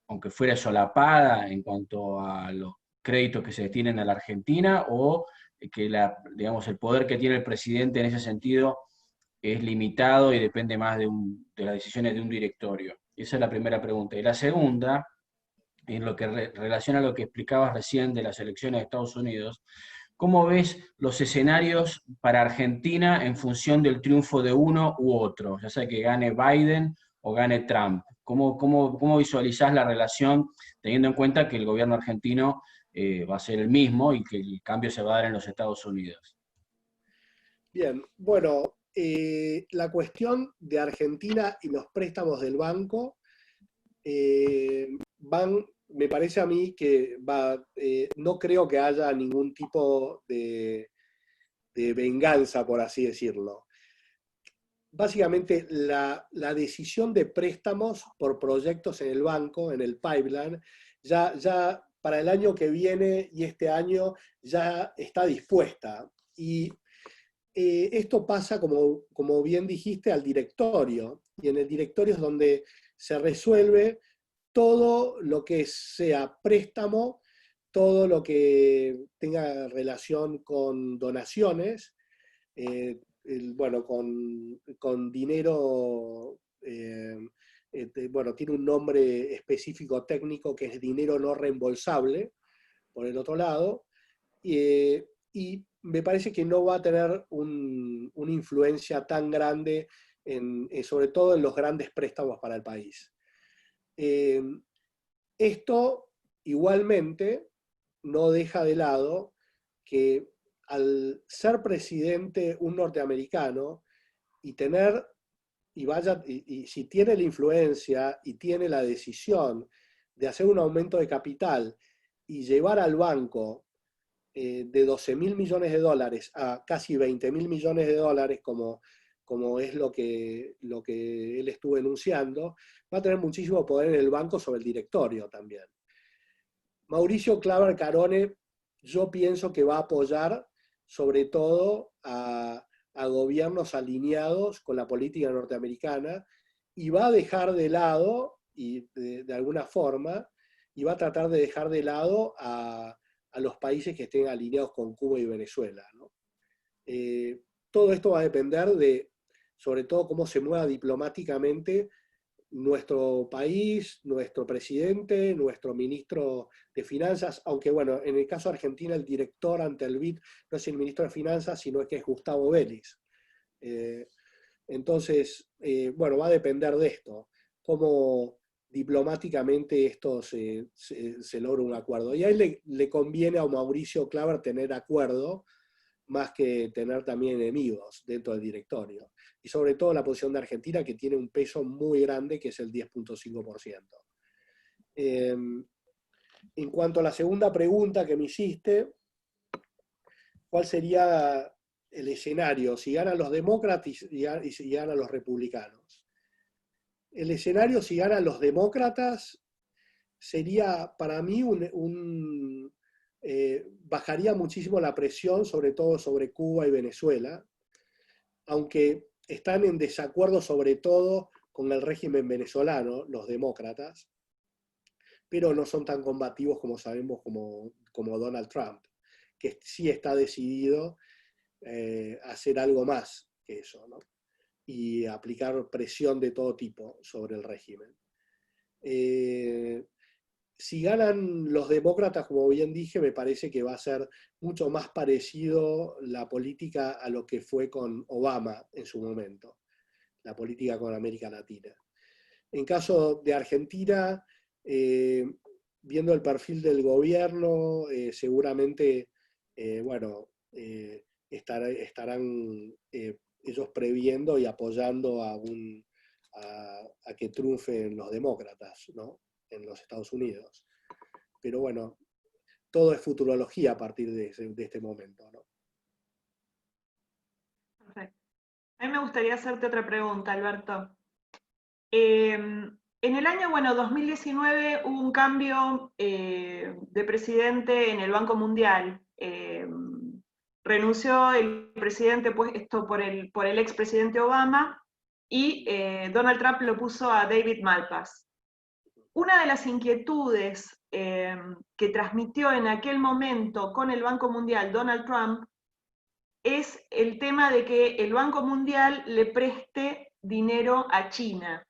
aunque fuera solapada, en cuanto a los créditos que se destinen a la Argentina, o que el poder que tiene el presidente en ese sentido es limitado y depende más de las decisiones de un directorio? Esa es la primera pregunta. Y la segunda, en lo que relaciona a lo que explicabas recién de las elecciones de Estados Unidos, ¿cómo ves los escenarios para Argentina en función del triunfo de uno u otro? Ya sea que gane Biden o gane Trump. ¿Cómo visualizás la relación, teniendo en cuenta que el gobierno argentino va a ser el mismo y que el cambio se va a dar en los Estados Unidos? Bien, bueno, la cuestión de Argentina y los préstamos del banco me parece a mí que no creo que haya ningún tipo de venganza, por así decirlo. Básicamente, la decisión de préstamos por proyectos en el banco, en el pipeline, ya para el año que viene y este año ya está dispuesta. Y esto pasa, como bien dijiste, al directorio. Y en el directorio es donde se resuelve todo lo que sea préstamo, todo lo que tenga relación con donaciones, con dinero, tiene un nombre específico técnico que es dinero no reembolsable, por el otro lado, y y me parece que no va a tener una influencia tan grande, sobre todo en los grandes préstamos para el país. Esto igualmente no deja de lado que al ser presidente un norteamericano y tener, y si tiene la influencia y tiene la decisión de hacer un aumento de capital y llevar al banco de 12.000 millones de dólares a casi 20.000 millones de dólares, como es lo que él estuvo enunciando, va a tener muchísimo poder en el banco sobre el directorio también. Mauricio Claver Carone, yo pienso que va a apoyar sobre todo a gobiernos alineados con la política norteamericana y va a dejar de lado, y de alguna forma, y va a tratar de dejar de lado a los países que estén alineados con Cuba y Venezuela, ¿no? Todo esto va a depender de, sobre todo, cómo se mueva diplomáticamente nuestro país, nuestro presidente, nuestro ministro de Finanzas, aunque bueno, en el caso de Argentina el director ante el BID no es el ministro de Finanzas, sino que es Gustavo Vélez. Entonces, bueno, va a depender de esto, cómo diplomáticamente esto se logra un acuerdo. Y a él le conviene a Mauricio Claver tener acuerdo, más que tener también enemigos dentro del directorio. Y sobre todo la posición de Argentina, que tiene un peso muy grande, que es el 10.5%. En cuanto a la segunda pregunta que me hiciste, ¿cuál sería el escenario si ganan los demócratas y si ganan los republicanos? El escenario si ganan los demócratas sería para mí bajaría muchísimo la presión, sobre todo sobre Cuba y Venezuela, aunque están en desacuerdo sobre todo con el régimen venezolano, los demócratas, pero no son tan combativos como sabemos como Donald Trump, que sí está decidido a hacer algo más que eso, ¿no? Y aplicar presión de todo tipo sobre el régimen. Si ganan los demócratas, como bien dije, me parece que va a ser mucho más parecido la política a lo que fue con Obama en su momento, la política con América Latina. En caso de Argentina, viendo el perfil del gobierno, seguramente, bueno, estarán ellos previendo y apoyando a que triunfen los demócratas, ¿no?, en los Estados Unidos. Pero bueno, todo es futurología a partir de este momento, ¿no? Perfecto. A mí me gustaría hacerte otra pregunta, Alberto. En el año 2019 hubo un cambio de presidente en el Banco Mundial. Renunció el presidente puesto por el expresidente Obama y Donald Trump lo puso a David Malpass. Una de las inquietudes que transmitió en aquel momento con el Banco Mundial Donald Trump es el tema de que el Banco Mundial le preste dinero a China.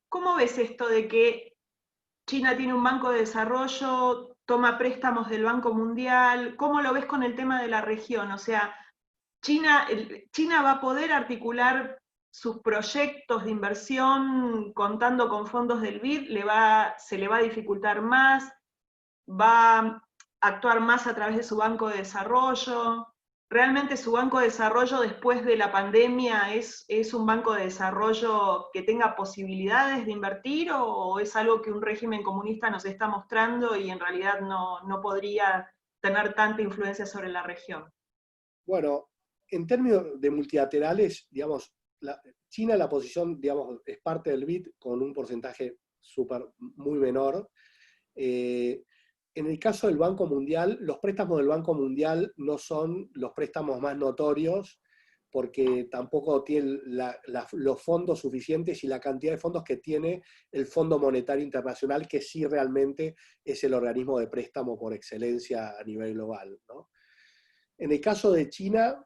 ¿Cómo ves esto de que China tiene un banco de desarrollo, toma préstamos del Banco Mundial? ¿Cómo lo ves con el tema de la región? O sea, China va a poder articular sus proyectos de inversión contando con fondos del BID, se le va a dificultar más, va a actuar más a través de su banco de desarrollo. ¿Realmente su banco de desarrollo después de la pandemia es un banco de desarrollo que tenga posibilidades de invertir o es algo que un régimen comunista nos está mostrando y en realidad no podría tener tanta influencia sobre la región? Bueno, en términos de multilaterales, digamos, China, la posición, digamos, es parte del BID con un porcentaje muy menor. En el caso del Banco Mundial, los préstamos del Banco Mundial no son los préstamos más notorios porque tampoco tienen los fondos suficientes y la cantidad de fondos que tiene el Fondo Monetario Internacional, que sí realmente es el organismo de préstamo por excelencia a nivel global, ¿no? En el caso de China,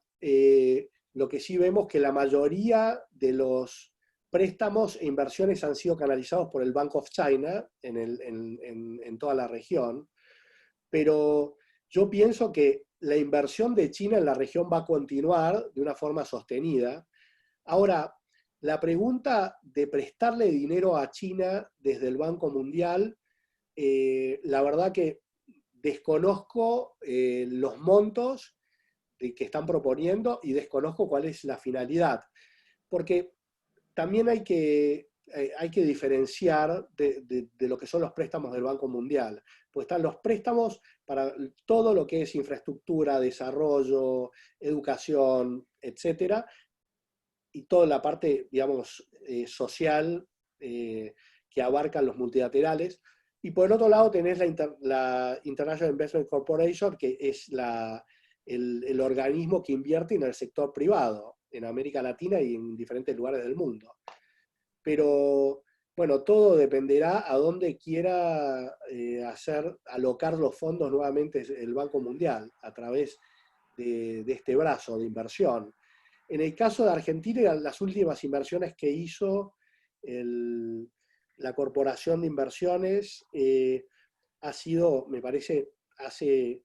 lo que sí vemos es que la mayoría de los préstamos e inversiones han sido canalizados por el Bank of China en toda la región, pero yo pienso que la inversión de China en la región va a continuar de una forma sostenida. Ahora, la pregunta de prestarle dinero a China desde el Banco Mundial, la verdad que desconozco los montos que están proponiendo y desconozco cuál es la finalidad. Porque también hay que diferenciar de lo que son los préstamos del Banco Mundial. Pues están los préstamos para todo lo que es infraestructura, desarrollo, educación, etcétera, y toda la parte, digamos, social que abarcan los multilaterales. Y por el otro lado tenés la International Investment Corporation, que es el organismo que invierte en el sector privado, en América Latina y en diferentes lugares del mundo. Pero, bueno, todo dependerá a dónde quiera alocar los fondos nuevamente el Banco Mundial, a través de este brazo de inversión. En el caso de Argentina, las últimas inversiones que hizo la Corporación de Inversiones ha sido, me parece, hace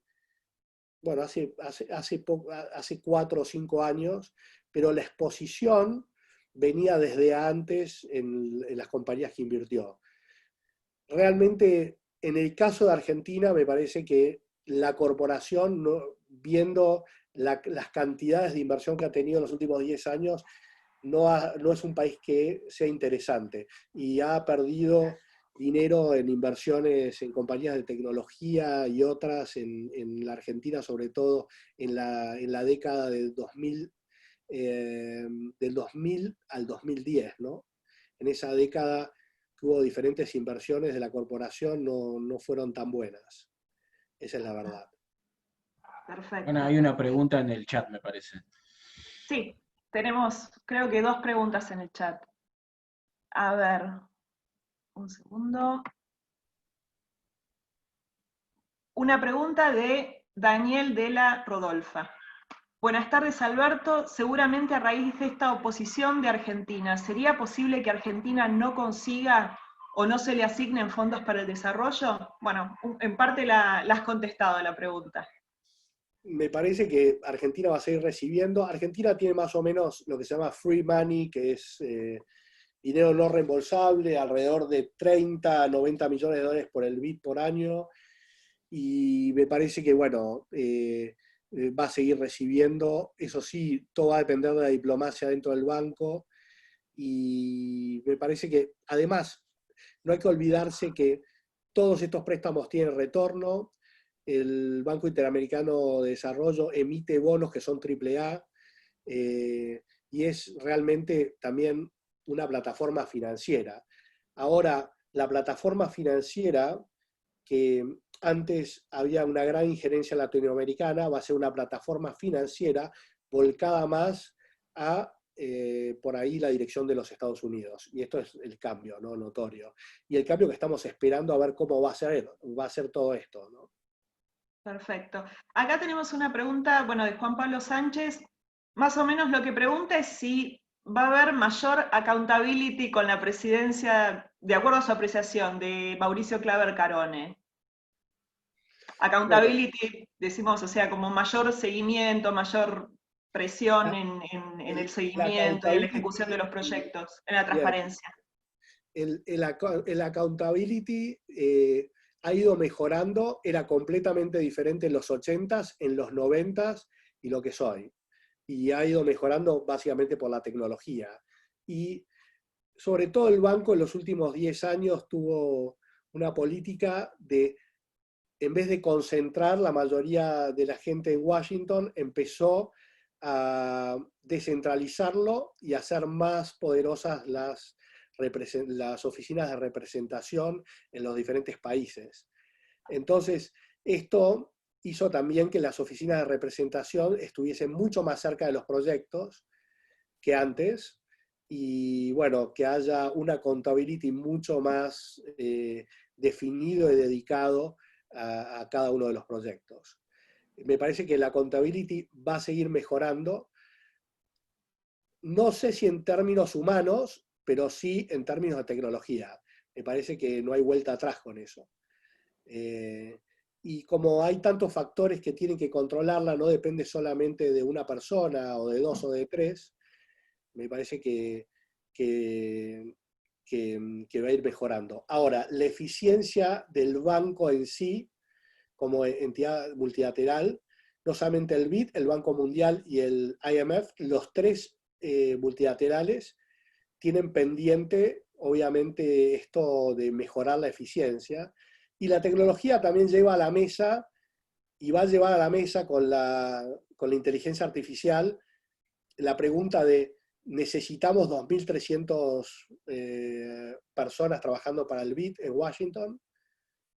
4 o 5 años, pero la exposición venía desde antes en las compañías que invirtió. Realmente, en el caso de Argentina, me parece que la corporación, viendo las cantidades de inversión que ha tenido en los últimos 10 años, no es un país que sea interesante, y ha perdido dinero en inversiones en compañías de tecnología y otras en la Argentina, sobre todo en la década del 2000 al 2010, ¿no? En esa década que hubo diferentes inversiones de la corporación, no fueron tan buenas. Esa es la verdad. Perfecto. Bueno, hay una pregunta en el chat, me parece. Sí, tenemos creo que 2 preguntas en el chat. A ver, un segundo. Una pregunta de Daniel de la Rodolfa. Buenas tardes, Alberto. Seguramente a raíz de esta oposición de Argentina, ¿sería posible que Argentina no consiga o no se le asignen fondos para el desarrollo? Bueno, en parte la has contestado la pregunta. Me parece que Argentina va a seguir recibiendo. Argentina tiene más o menos lo que se llama free money, que es dinero no reembolsable, alrededor de 30 a 90 millones de dólares por el BID por año. Y me parece que, bueno, va a seguir recibiendo. Eso sí, todo va a depender de la diplomacia dentro del banco. Y me parece que, además, no hay que olvidarse que todos estos préstamos tienen retorno. El Banco Interamericano de Desarrollo emite bonos que son AAA, y es realmente también una plataforma financiera. Ahora, la plataforma financiera, que antes había una gran injerencia latinoamericana, va a ser una plataforma financiera volcada más a por ahí la dirección de los Estados Unidos. Y esto es el cambio, ¿no? Notorio. Y el cambio que estamos esperando a ver cómo va a ser todo esto, ¿no? Perfecto. Acá tenemos una pregunta, bueno, de Juan Pablo Sánchez. Más o menos lo que pregunta es si va a haber mayor accountability con la presidencia, de acuerdo a su apreciación, de Mauricio Claver Carone. Accountability, decimos, o sea, como mayor seguimiento, mayor presión en el seguimiento y en la ejecución de los proyectos, en la transparencia. El accountability ha ido mejorando, era completamente diferente en los 80s, en los 90s y lo que es hoy. Y ha ido mejorando básicamente por la tecnología. Y sobre todo el banco en los últimos 10 años tuvo una política de, en vez de concentrar la mayoría de la gente en Washington, empezó a descentralizarlo y a hacer más poderosas las oficinas de representación en los diferentes países. Entonces, esto hizo también que las oficinas de representación estuviesen mucho más cerca de los proyectos que antes, y bueno, que haya una accountability mucho más definido y dedicado a cada uno de los proyectos. Me parece que la accountability va a seguir mejorando, no sé si en términos humanos, pero sí en términos de tecnología. Me parece que no hay vuelta atrás con eso. y como hay tantos factores que tienen que controlarla, no depende solamente de una persona, o de dos, o de tres, me parece que, que va a ir mejorando. Ahora, la eficiencia del banco en sí, como entidad multilateral, no solamente el BID, el Banco Mundial y el IMF, los tres multilaterales tienen pendiente, obviamente, esto de mejorar la eficiencia, y la tecnología también lleva a la mesa, y va a llevar a la mesa con la inteligencia artificial, la pregunta de, ¿necesitamos 2.300 personas trabajando para el BID en Washington?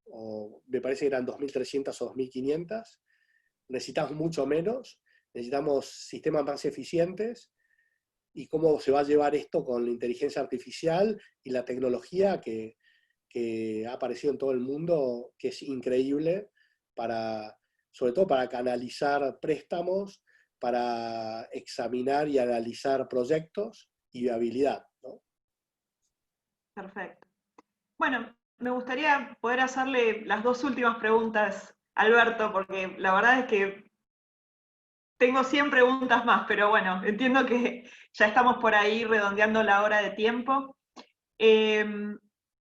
O me parece que eran 2.300 o 2.500. Necesitamos mucho menos, necesitamos sistemas más eficientes, y cómo se va a llevar esto con la inteligencia artificial y la tecnología que ha aparecido en todo el mundo, que es increíble, sobre todo para canalizar préstamos, para examinar y analizar proyectos y viabilidad, ¿no? Perfecto. Bueno, me gustaría poder hacerle las dos últimas preguntas a Alberto, porque la verdad es que tengo 100 preguntas más, pero bueno, entiendo que ya estamos por ahí redondeando la hora de tiempo.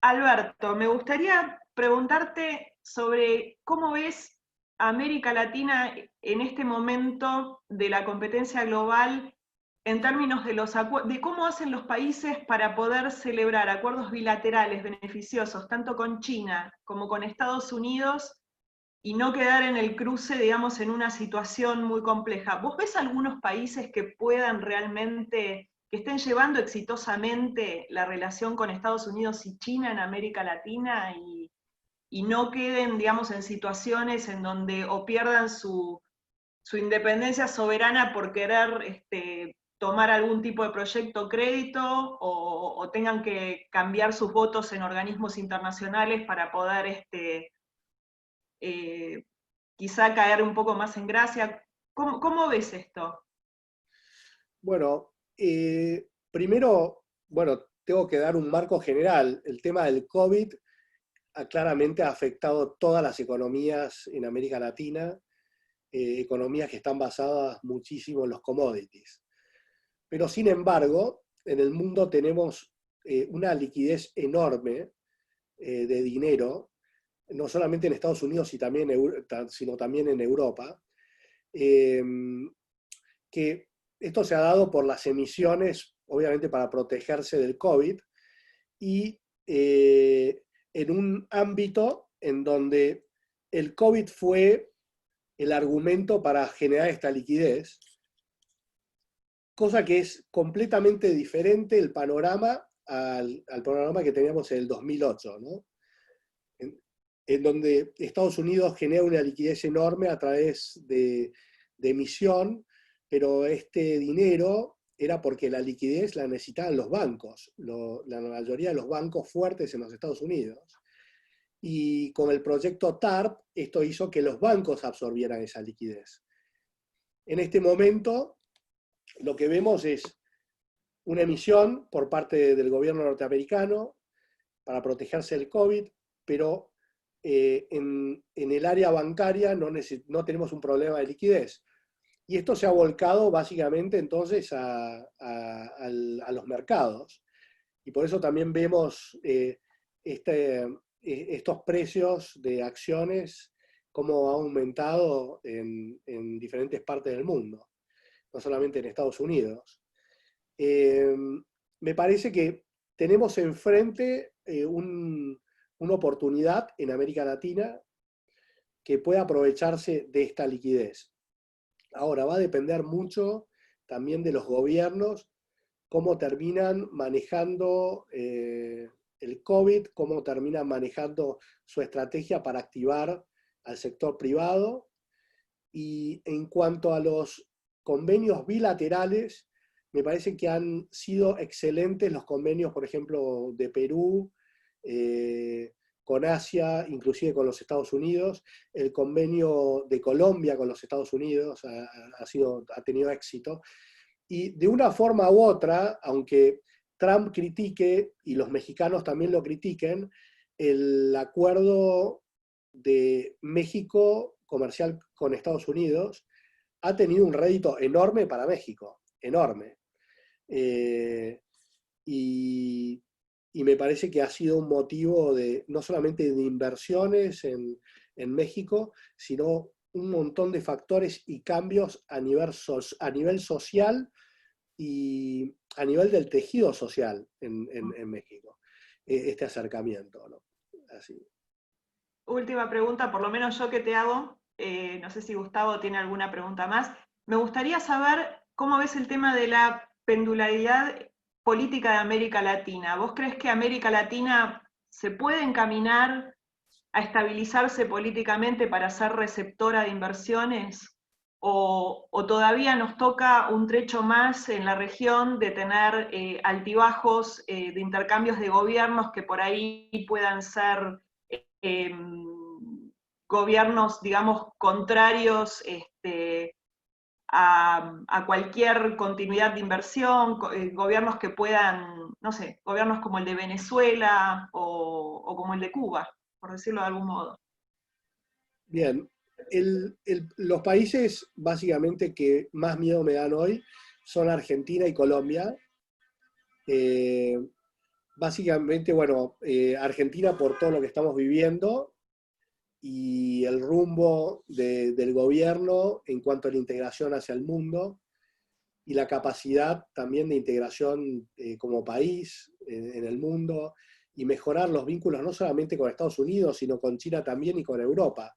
Alberto, me gustaría preguntarte sobre cómo ves a América Latina en este momento de la competencia global en términos de cómo hacen los países para poder celebrar acuerdos bilaterales beneficiosos, tanto con China como con Estados Unidos, y no quedar en el cruce, digamos, en una situación muy compleja. ¿Vos ves algunos países que puedan realmente, que estén llevando exitosamente la relación con Estados Unidos y China en América Latina y no queden, digamos, en situaciones en donde o pierdan su independencia soberana por querer tomar algún tipo de proyecto o crédito, o tengan que cambiar sus votos en organismos internacionales para poder quizá caer un poco más en gracia? ¿Cómo ves esto? Bueno, primero, bueno, tengo que dar un marco general. El tema del COVID claramente ha afectado todas las economías en América Latina, economías que están basadas muchísimo en los commodities. Pero sin embargo, en el mundo tenemos una liquidez enorme de dinero, no solamente en Estados Unidos, sino también en Europa, que esto se ha dado por las emisiones, obviamente para protegerse del COVID, y en un ámbito en donde el COVID fue el argumento para generar esta liquidez, cosa que es completamente diferente el panorama al panorama que teníamos en el 2008, ¿no? En donde Estados Unidos genera una liquidez enorme a través de emisión, pero este dinero era porque la liquidez la necesitaban los bancos, la mayoría de los bancos fuertes en los Estados Unidos. Y con el proyecto TARP, esto hizo que los bancos absorbieran esa liquidez. En este momento, lo que vemos es una emisión por parte del gobierno norteamericano para protegerse del COVID, pero en el área bancaria no tenemos un problema de liquidez. Y esto se ha volcado básicamente entonces a los mercados. Y por eso también vemos estos precios de acciones cómo ha aumentado en diferentes partes del mundo, no solamente en Estados Unidos. Me parece que tenemos enfrente una oportunidad en América Latina que puede aprovecharse de esta liquidez. Ahora, va a depender mucho también de los gobiernos, cómo terminan manejando el COVID, cómo terminan manejando su estrategia para activar al sector privado. Y en cuanto a los convenios bilaterales, me parece que han sido excelentes los convenios, por ejemplo, de Perú, con Asia, inclusive con los Estados Unidos. El convenio de Colombia con los Estados Unidos ha tenido éxito. Y de una forma u otra, aunque Trump critique y los mexicanos también lo critiquen, el acuerdo de México comercial con Estados Unidos ha tenido un rédito enorme para México, enorme. Y, y me parece que ha sido un motivo de no solamente de inversiones en México, sino un montón de factores y cambios a nivel social y a nivel del tejido social en México, este acercamiento, ¿no? Así. Última pregunta, por lo menos yo que te hago, no sé si Gustavo tiene alguna pregunta más. Me gustaría saber cómo ves el tema de la pendularidad política de América Latina. ¿Vos crees que América Latina se puede encaminar a estabilizarse políticamente para ser receptora de inversiones? ¿O todavía nos toca un trecho más en la región de tener altibajos de intercambios de gobiernos que por ahí puedan ser eh, gobiernos, digamos, contrarios a cualquier continuidad de inversión, gobiernos que puedan, no sé, gobiernos como el de Venezuela o como el de Cuba, por decirlo de algún modo? Bien, los países básicamente que más miedo me dan hoy son Argentina y Colombia. Eh, Básicamente, bueno, Argentina por todo lo que estamos viviendo y el rumbo del gobierno en cuanto a la integración hacia el mundo y la capacidad también de integración como país en el mundo y mejorar los vínculos no solamente con Estados Unidos, sino con China también y con Europa.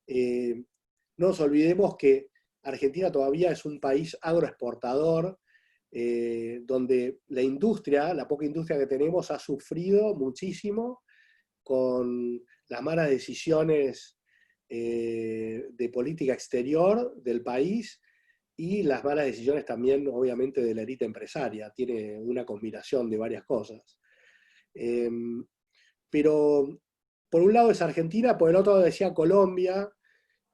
No nos olvidemos que Argentina todavía es un país agroexportador, donde la industria, la poca industria que tenemos, ha sufrido muchísimo con las malas decisiones de política exterior del país y las malas decisiones también, obviamente, de la élite empresaria. Tiene una combinación de varias cosas. Pero por un lado es Argentina, por el otro decía Colombia.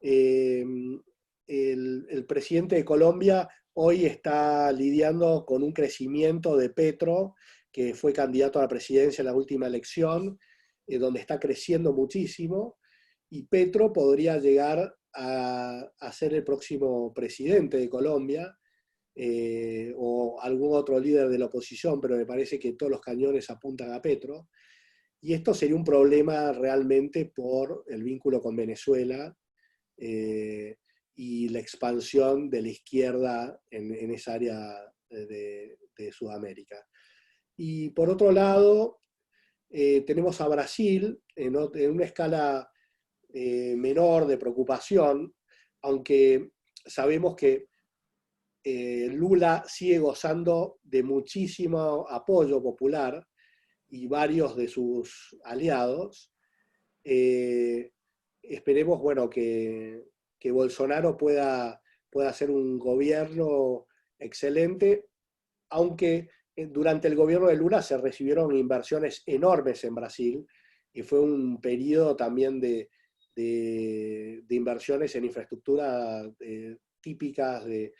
El presidente de Colombia hoy está lidiando con un crecimiento de Petro, que fue candidato a la presidencia en la última elección, donde está creciendo muchísimo, y Petro podría llegar a ser el próximo presidente de Colombia, o algún otro líder de la oposición, pero me parece que todos los cañones apuntan a Petro. Y esto sería un problema realmente por el vínculo con Venezuela, y la expansión de la izquierda en esa área de Sudamérica. Y por otro lado, tenemos a Brasil en una escala menor de preocupación, aunque sabemos que Lula sigue gozando de muchísimo apoyo popular y varios de sus aliados. Esperemos, bueno, que Bolsonaro pueda hacer un gobierno excelente, aunque durante el gobierno de Lula se recibieron inversiones enormes en Brasil y fue un periodo también de inversiones en infraestructura típicas de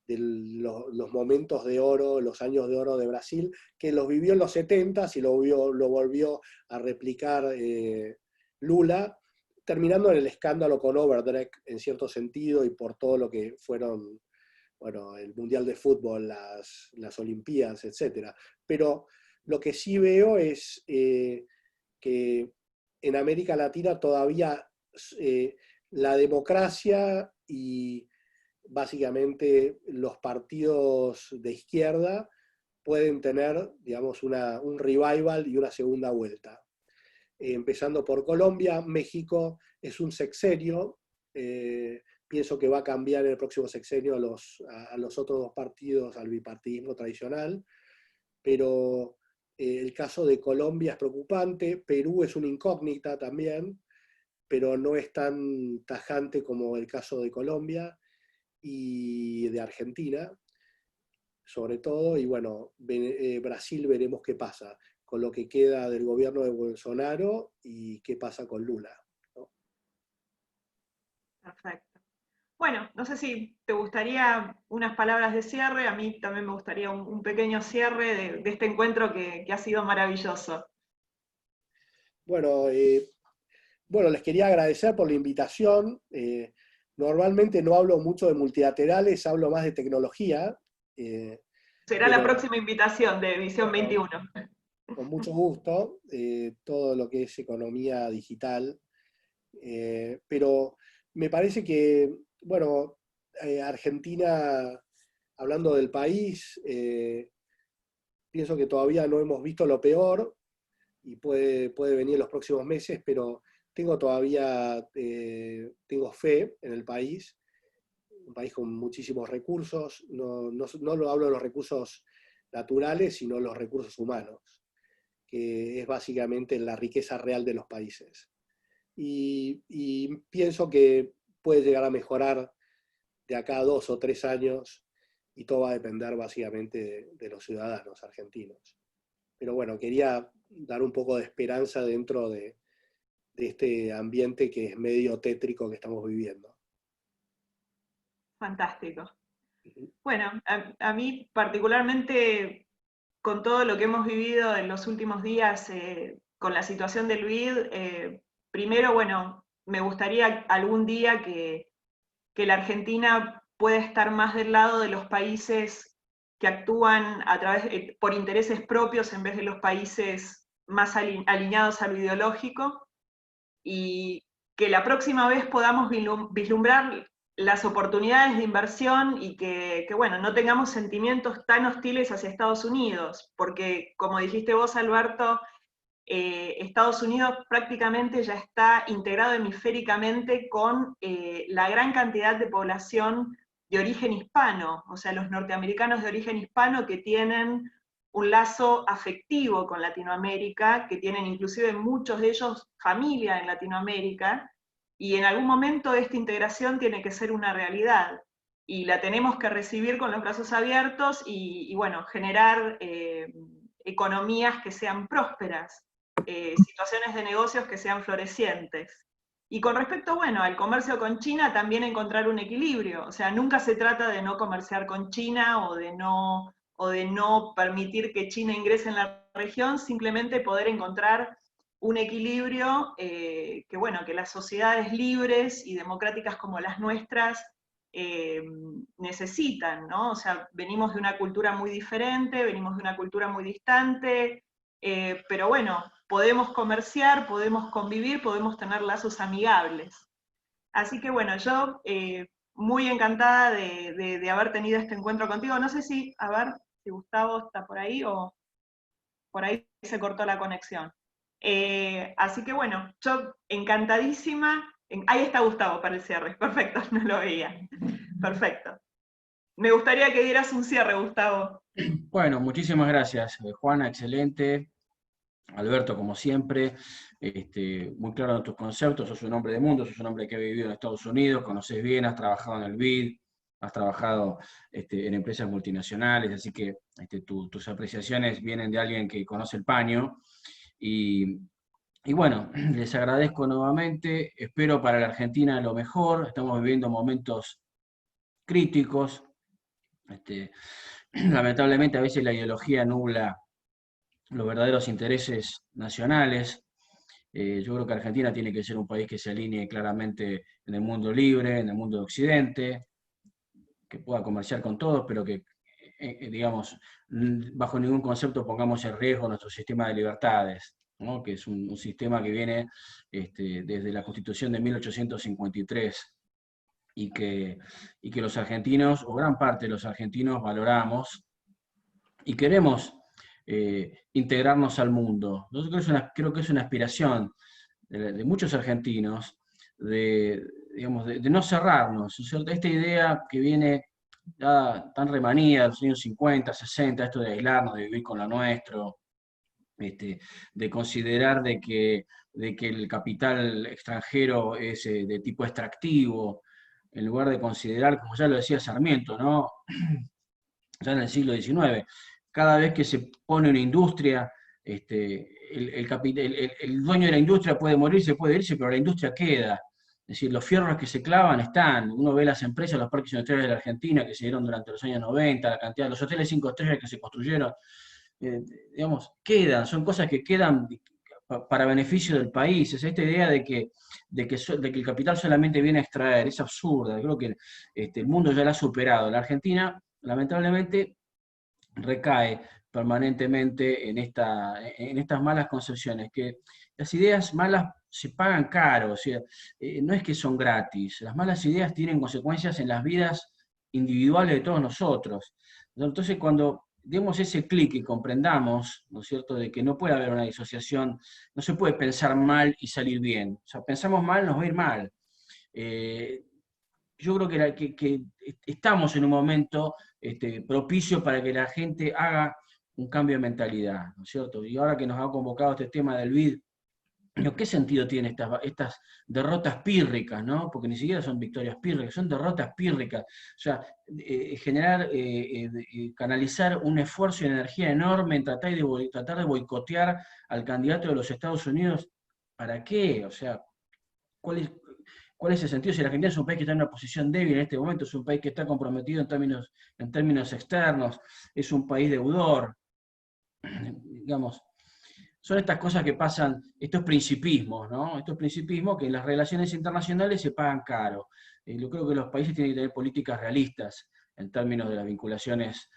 los momentos de oro, los años de oro de Brasil, que los vivió en los 70s y lo volvió a replicar Lula, terminando en el escándalo con Overdrecht en cierto sentido y por todo lo que fueron, bueno, el Mundial de Fútbol, las Olimpiadas, etc. Pero lo que sí veo es que en América Latina todavía la democracia y básicamente los partidos de izquierda pueden tener, digamos, un revival y una segunda vuelta. Empezando por Colombia, México es un sexenio, pienso que va a cambiar en el próximo sexenio a los otros dos partidos, al bipartidismo tradicional, pero el caso de Colombia es preocupante, Perú es una incógnita también, pero no es tan tajante como el caso de Colombia y de Argentina, sobre todo, y bueno, Brasil veremos qué pasa con lo que queda del gobierno de Bolsonaro y qué pasa con Lula, ¿no? Perfecto. Bueno, no sé si te gustaría unas palabras de cierre, a mí también me gustaría un pequeño cierre de este encuentro que ha sido maravilloso. Bueno, bueno, les quería agradecer por la invitación. Normalmente no hablo mucho de multilaterales, hablo más de tecnología. Será la próxima invitación de Visión 21. Con mucho gusto, todo lo que es economía digital. Pero me parece que, bueno, Argentina, hablando del país, pienso que todavía no hemos visto lo peor y puede venir en los próximos meses, pero tengo todavía tengo fe en el país, un país con muchísimos recursos, no lo hablo de los recursos naturales, sino los recursos humanos, que es básicamente la riqueza real de los países. Y pienso que puede llegar a mejorar de acá a 2 o 3 años, y todo va a depender básicamente de los ciudadanos argentinos. Pero bueno, quería dar un poco de esperanza dentro de este ambiente que es medio tétrico que estamos viviendo. Fantástico. Bueno, a mí particularmente, con todo lo que hemos vivido en los últimos días con la situación del BID, primero, bueno, me gustaría algún día que la Argentina pueda estar más del lado de los países que actúan por intereses propios en vez de los países más alineados a lo ideológico, y que la próxima vez podamos vislumbrar las oportunidades de inversión y que bueno, no tengamos sentimientos tan hostiles hacia Estados Unidos, porque como dijiste vos, Alberto, Estados Unidos prácticamente ya está integrado hemisféricamente con la gran cantidad de población de origen hispano, o sea, los norteamericanos de origen hispano que tienen un lazo afectivo con Latinoamérica, que tienen inclusive muchos de ellos familia en Latinoamérica, y en algún momento esta integración tiene que ser una realidad, y la tenemos que recibir con los brazos abiertos y bueno, generar economías que sean prósperas, situaciones de negocios que sean florecientes. Y con respecto, bueno, al comercio con China, también encontrar un equilibrio. O sea, nunca se trata de no comerciar con China o de no permitir que China ingrese en la región, simplemente poder encontrar un equilibrio que, bueno, que las sociedades libres y democráticas como las nuestras necesitan, ¿no? O sea, venimos de una cultura muy diferente, venimos de una cultura muy distante, pero bueno, podemos comerciar, podemos convivir, podemos tener lazos amigables. Así que bueno, yo muy encantada de haber tenido este encuentro contigo. No sé si, a ver, si Gustavo está por ahí o por ahí se cortó la conexión. Así que bueno, yo encantadísima. Ahí está Gustavo para el cierre, perfecto, no lo veía. Perfecto. Me gustaría que dieras un cierre, Gustavo. Bueno, muchísimas gracias, Juana, excelente. Alberto, como siempre, muy claro en tus conceptos, sos un hombre de mundo, sos un hombre que ha vivido en Estados Unidos, conoces bien, has trabajado en el BID, has trabajado en empresas multinacionales, así que tus apreciaciones vienen de alguien que conoce el paño. Y bueno, les agradezco nuevamente, espero para la Argentina lo mejor, estamos viviendo momentos críticos, lamentablemente a veces la ideología nubla los verdaderos intereses nacionales. Yo creo que Argentina tiene que ser un país que se alinee claramente en el mundo libre, en el mundo de Occidente, que pueda comerciar con todos, pero que, digamos, bajo ningún concepto pongamos en riesgo nuestro sistema de libertades, ¿no? Que es un sistema que viene desde la Constitución de 1853 y que los argentinos, o gran parte de los argentinos, valoramos y queremos integrarnos al mundo. Yo creo que es una aspiración de muchos argentinos de no cerrarnos. Esta idea que viene ya tan remanida de los años 50, 60, esto de aislarnos, de vivir con lo nuestro, de considerar de que el capital extranjero es de tipo extractivo, en lugar de considerar, como ya lo decía Sarmiento, ¿no? Ya en el siglo XIX, cada vez que se pone una industria, el dueño de la industria puede morirse, puede irse, pero la industria queda. Es decir, los fierros que se clavan están. Uno ve las empresas, los parques industriales de la Argentina que se dieron durante los años 90, la cantidad de los hoteles 5 estrellas que se construyeron, digamos, quedan, son cosas que quedan para beneficio del país. Es esta idea de que el capital solamente viene a extraer, es absurda. Creo que el mundo ya la ha superado. La Argentina, lamentablemente, recae permanentemente en estas malas concepciones, que las ideas malas se pagan caro, o sea, no es que son gratis, las malas ideas tienen consecuencias en las vidas individuales de todos nosotros. Entonces, cuando demos ese clic y comprendamos, ¿no es cierto?, de que no puede haber una disociación, no se puede pensar mal y salir bien. O sea, pensamos mal, nos va a ir mal. Yo creo que estamos en un momento propicio para que la gente haga un cambio de mentalidad, ¿no es cierto? Y ahora que nos ha convocado este tema del BID, ¿qué sentido tienen estas derrotas pírricas, ¿no? Porque ni siquiera son victorias pírricas, son derrotas pírricas. O sea, canalizar un esfuerzo y energía enorme en tratar de boicotear al candidato de los Estados Unidos, ¿para qué? O sea, ¿cuál es el sentido? Si la Argentina es un país que está en una posición débil en este momento, es un país que está comprometido en términos externos, es un país deudor, digamos. Son estas cosas que pasan, estos principismos, ¿no? Estos principismos que en las relaciones internacionales se pagan caro. Yo creo que los países tienen que tener políticas realistas en términos de las vinculaciones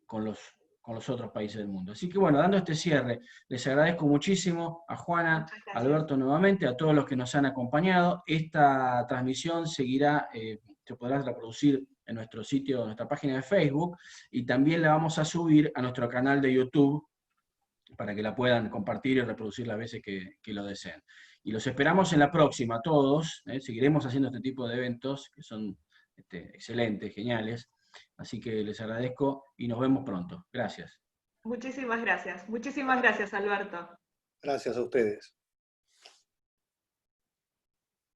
con los otros países del mundo. Así que bueno, dando este cierre, les agradezco muchísimo a Juana, a Alberto nuevamente, a todos los que nos han acompañado. Esta transmisión seguirá, se podrá reproducir en nuestro sitio, en nuestra página de Facebook, y también la vamos a subir a nuestro canal de YouTube, para que la puedan compartir y reproducir las veces que lo deseen. Y los esperamos en la próxima, todos. Seguiremos haciendo este tipo de eventos, que son excelentes, geniales. Así que les agradezco y nos vemos pronto. Gracias. Muchísimas gracias, Alberto. Gracias a ustedes.